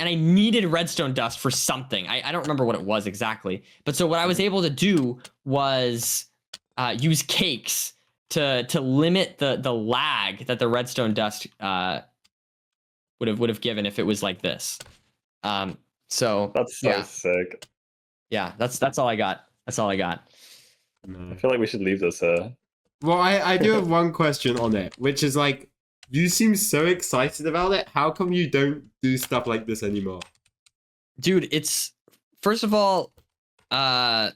and I needed redstone dust for something. I don't remember what it was exactly. But so what I was able to do was use cakes to limit the lag that the redstone dust would have given if it was like this. So that's so sick. Yeah, that's all I got. That's all I got. I feel like we should leave this. Well, I do have one question on it, which is like, you seem so excited about it. How come you don't do stuff like this anymore? Dude, it's first of all, I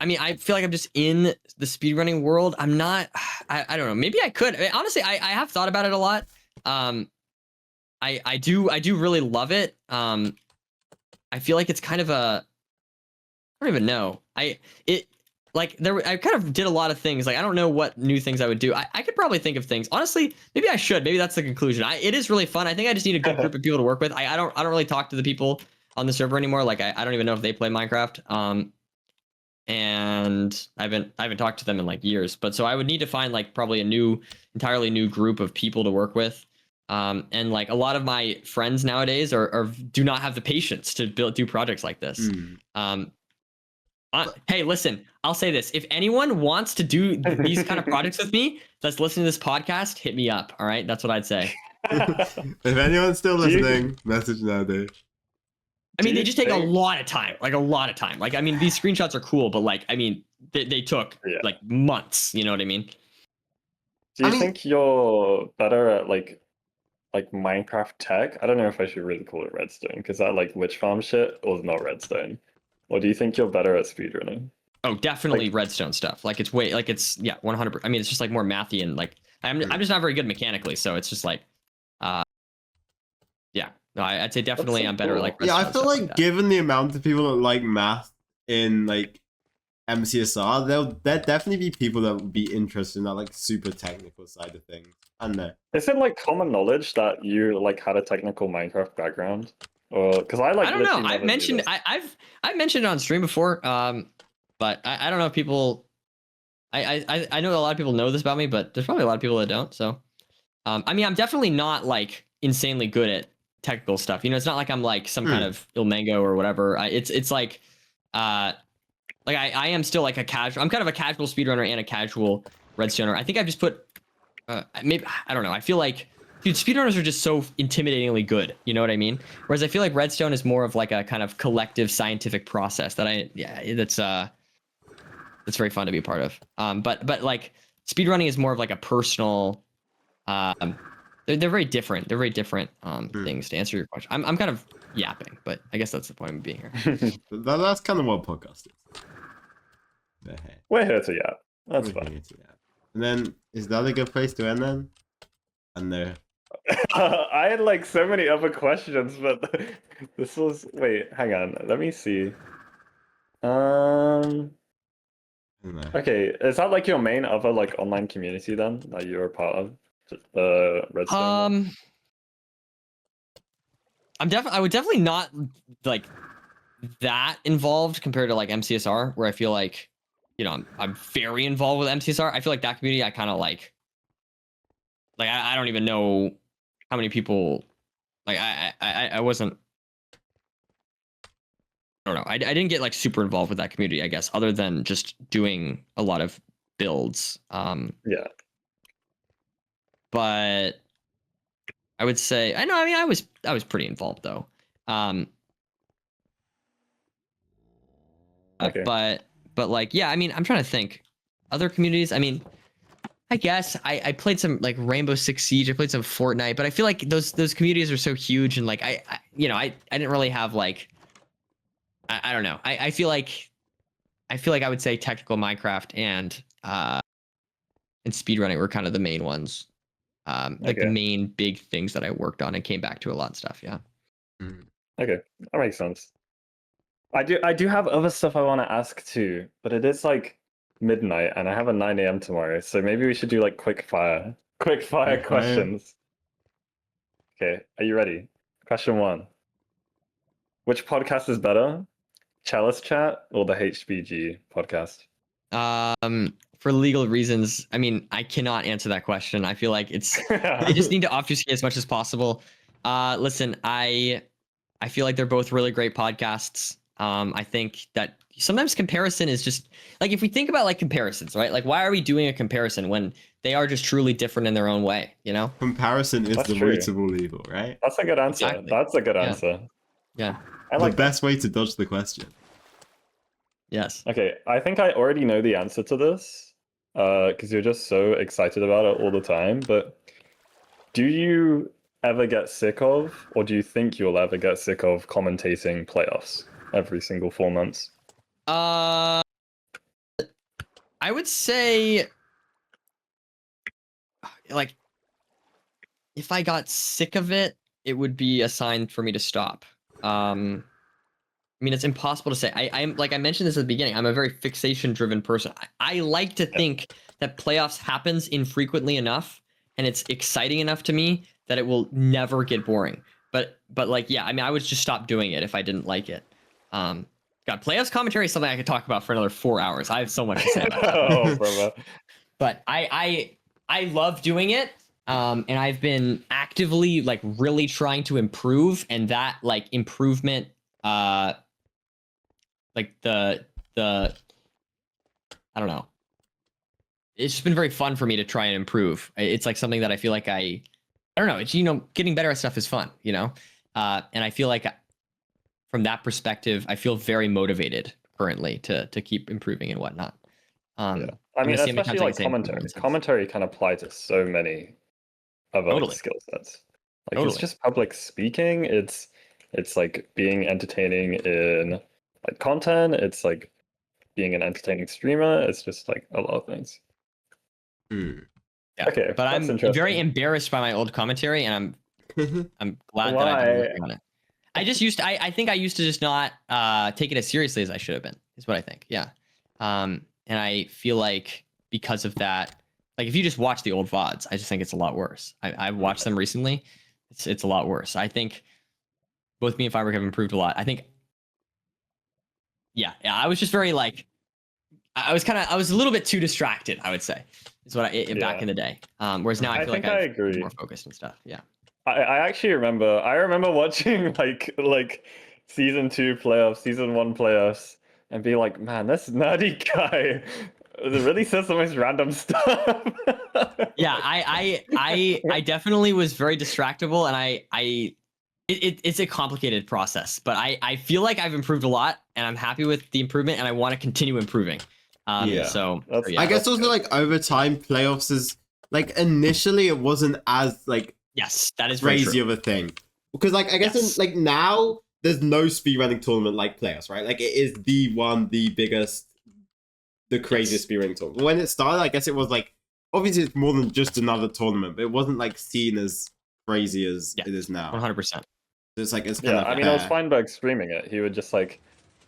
mean, I feel like I'm just in the speedrunning world. I'm not. I don't know. Maybe I could. I mean, honestly, I have thought about it a lot. I do really love it. I feel like it's kind of a. I don't even know. I kind of did a lot of things. Like I don't know what new things I would do. I could probably think of things. Honestly, maybe I should. Maybe that's the conclusion. It is really fun. I think I just need a good group of people to work with. I don't really talk to the people on the server anymore. Like I don't even know if they play Minecraft. And I haven't talked to them in like years. But so I would need to find like probably a entirely new group of people to work with. And like a lot of my friends nowadays do not have the patience to do projects like this. Hey, listen, I'll say this. If anyone wants to do these kind of projects with me that's listening to this podcast, hit me up. All right. That's what I'd say. If anyone's still listening, message Naddy. I mean, they just take a lot of time. Like a lot of time. Like, I mean, these screenshots are cool, but like, I mean, they took like months. You know what I mean? Do you think you're better at like Minecraft tech? I don't know if I should really call it redstone because that like witch farm shit was not redstone. Or do you think you're better at speedrunning? Oh, definitely redstone stuff. Like it's 100%. I mean, it's just like more mathy and like I'm just not very good mechanically, so it's just like, yeah. No, I'd say definitely I'm better at like. Yeah, I feel like given the amount of people that like math in like MCSR, there'll definitely be people that would be interested in that like super technical side of things. I don't know. Is it like common knowledge that you like had a technical Minecraft background? Or because I don't know. I've mentioned mentioned it on stream before. But I don't know if people. I know a lot of people know this about me, but there's probably a lot of people that don't. So, I mean, I'm definitely not like insanely good at technical stuff. You know, it's not like I'm like some kind of Ilmango or whatever. It's like, I am still like a casual. I'm kind of a casual speedrunner and a casual redstoner. I think I've just put, maybe I don't know. I feel like. Dude, speedrunners are just so intimidatingly good. You know what I mean? Whereas I feel like redstone is more of like a kind of collective scientific process that's very fun to be a part of. But like speedrunning is more of like a personal. They're very different. They're very different things. To answer your question, I'm kind of yapping, but I guess that's the point of me being here. That's kind of what podcast is. But hey, we're here to yap. That's fine. And then is that a good place to end then? And there. I had like so many other questions, but this was. Wait, hang on. Let me see. Um. No. Okay, is that like your main other like online community then that you're a part of? Just the Redstone one? I would definitely not like that involved compared to like MCSR, where I feel like, you know, I'm very involved with MCSR. I feel like that community I kind of like I don't even know how many people like I wasn't, I don't know. I didn't get like super involved with that community, I guess, other than just doing a lot of builds. Yeah. But I would say I know. I mean, I was pretty involved though. Okay. But like yeah, I mean, I'm trying to think other communities. I mean, I guess I played some like Rainbow Six Siege. I played some Fortnite, but I feel like those communities are so huge, and like I you know I didn't really have like I don't know. I feel like I would say technical Minecraft and speedrunning were kind of the main ones. Like the Okay. main big things that I worked on and came back to a lot of stuff. Yeah. Okay, that makes sense. I do have other stuff I want to ask too, but it is like midnight and I have a 9 a.m. tomorrow, so maybe we should do like quick fire questions. Okay, are you ready? Question 1. Which podcast is better? Chalice Chat or the HBG podcast? For legal reasons, I mean, I cannot answer that question. I feel like they just need to obfuscate as much as possible. Listen, I feel like they're both really great podcasts. I think that sometimes comparison is just like, if we think about like comparisons, right? Like, why are we doing a comparison when they are just truly different in their own way, you know? Comparison is That's the true. root of all evil, right? That's a good answer. Exactly. That's a good answer. Yeah. I like The best way to dodge the question. Yes. Okay, I think I already know the answer to this, because you're just so excited about it all the time. But do you ever get sick of, or do you think you'll ever get sick of commentating playoffs every single 4 months? I would say, like, if I got sick of it, it would be a sign for me to stop. I mean, it's impossible to say. I'm like I mentioned this at the beginning. I'm a very fixation-driven person. I like to think that playoffs happens infrequently enough, and it's exciting enough to me that it will never get boring. But like, yeah, I mean, I would just stop doing it if I didn't like it. God, playoffs commentary is something I could talk about for another 4 hours. I have so much to say about it. Oh, brother. But I love doing it. And I've been actively like really trying to improve, and that like improvement, like the I don't know. It's just been very fun for me to try and improve. It's like something that I feel like I don't know. It's, you know, getting better at stuff is fun, you know? And I feel like from that perspective, I feel very motivated currently to keep improving and whatnot. Yeah. I mean, especially like commentary. Commentary can apply to so many other like, skill sets. Like it's just public speaking. It's like being entertaining in like content. It's like being an entertaining streamer. It's just like a lot of things. Yeah. Okay, but I'm very embarrassed by my old commentary, and I'm glad that I've been working on it. I think I used to just not take it as seriously as I should have been, is what I think. Yeah. And I feel like because of that, like if you just watch the old VODs, I just think it's a lot worse. I've watched them recently. It's a lot worse. I think both me and Fiber have improved a lot. I think, yeah, I was just very like, I was a little bit too distracted, I would say, is what back in the day. Whereas now I feel like I agree. More focused and stuff. Yeah. I actually remember watching like season 2 playoffs, season 1 playoffs, and be like, man, this nerdy guy really says the most random stuff. Yeah, I definitely was very distractible, and it's a complicated process, but I feel like I've improved a lot, and I'm happy with the improvement, and I want to continue improving. So I guess also like over time, playoffs is like initially it wasn't as like that is crazy of a thing, because like I guess in, like now there's no speedrunning tournament like playoffs, right? Like it is the biggest, the craziest speedrunning tournament. When it started, I guess it was like obviously it's more than just another tournament, but it wasn't like seen as crazy as Yeah. it is now. 100%. It's like it's kind Yeah, of I mean, I was Feinberg streaming it. He would just like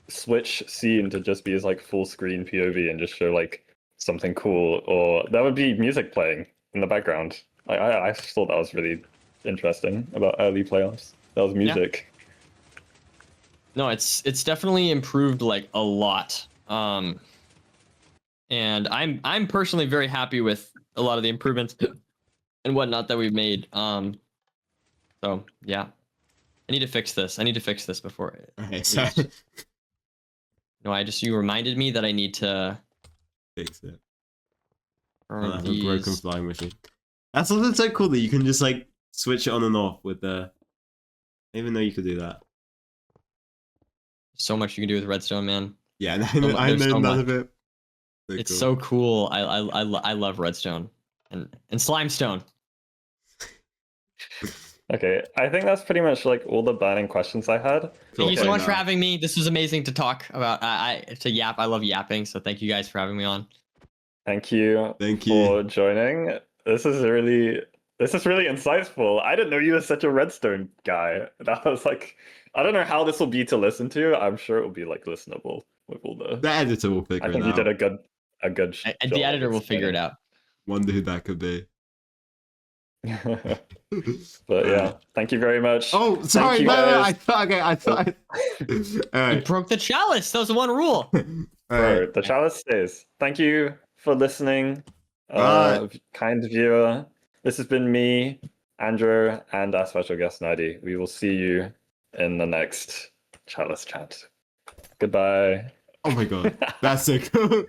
switch scene to just be his like full screen POV and just show like something cool, or there would be music playing in the background. I thought that was really interesting about early playoffs. That was music. No, it's definitely improved like a lot. And I'm personally very happy with a lot of the improvements and whatnot that we've made. So yeah, I need to fix this. I need to fix this before. Okay, so No, you reminded me that I need to fix it. turn I have a broken these. flying machine. That's something so cool that you can just like switch it on and off with the. I didn't even know you could do that. So much you can do with redstone, man. Yeah, I know none of it. So It's cool. so cool. I love redstone and slimestone. Okay, I think that's pretty much like all the burning questions I had. Thank you so Okay, much for now. having me. This was amazing to talk about. To yap. I love yapping. So thank you guys for having me on. Thank you Thank for joining. This is really insightful. I didn't know you were such a redstone guy. That was like, I don't know how this will be to listen to. I'm sure it will be like listenable with all the. The editor will figure I it think out. you did a good job. The editor will figure it out. Wonder who that could be. But yeah, thank you very much. Oh, sorry, you no, guys. I thought. All You right. broke the chalice. That was the one rule. All Bro, right. the chalice stays. Thank you for listening, Bye. kind viewer. This has been me, Andrew, and our special guest, Naddy. We will see you in the next Chalice Chat. Goodbye. Oh my god, that's so cool.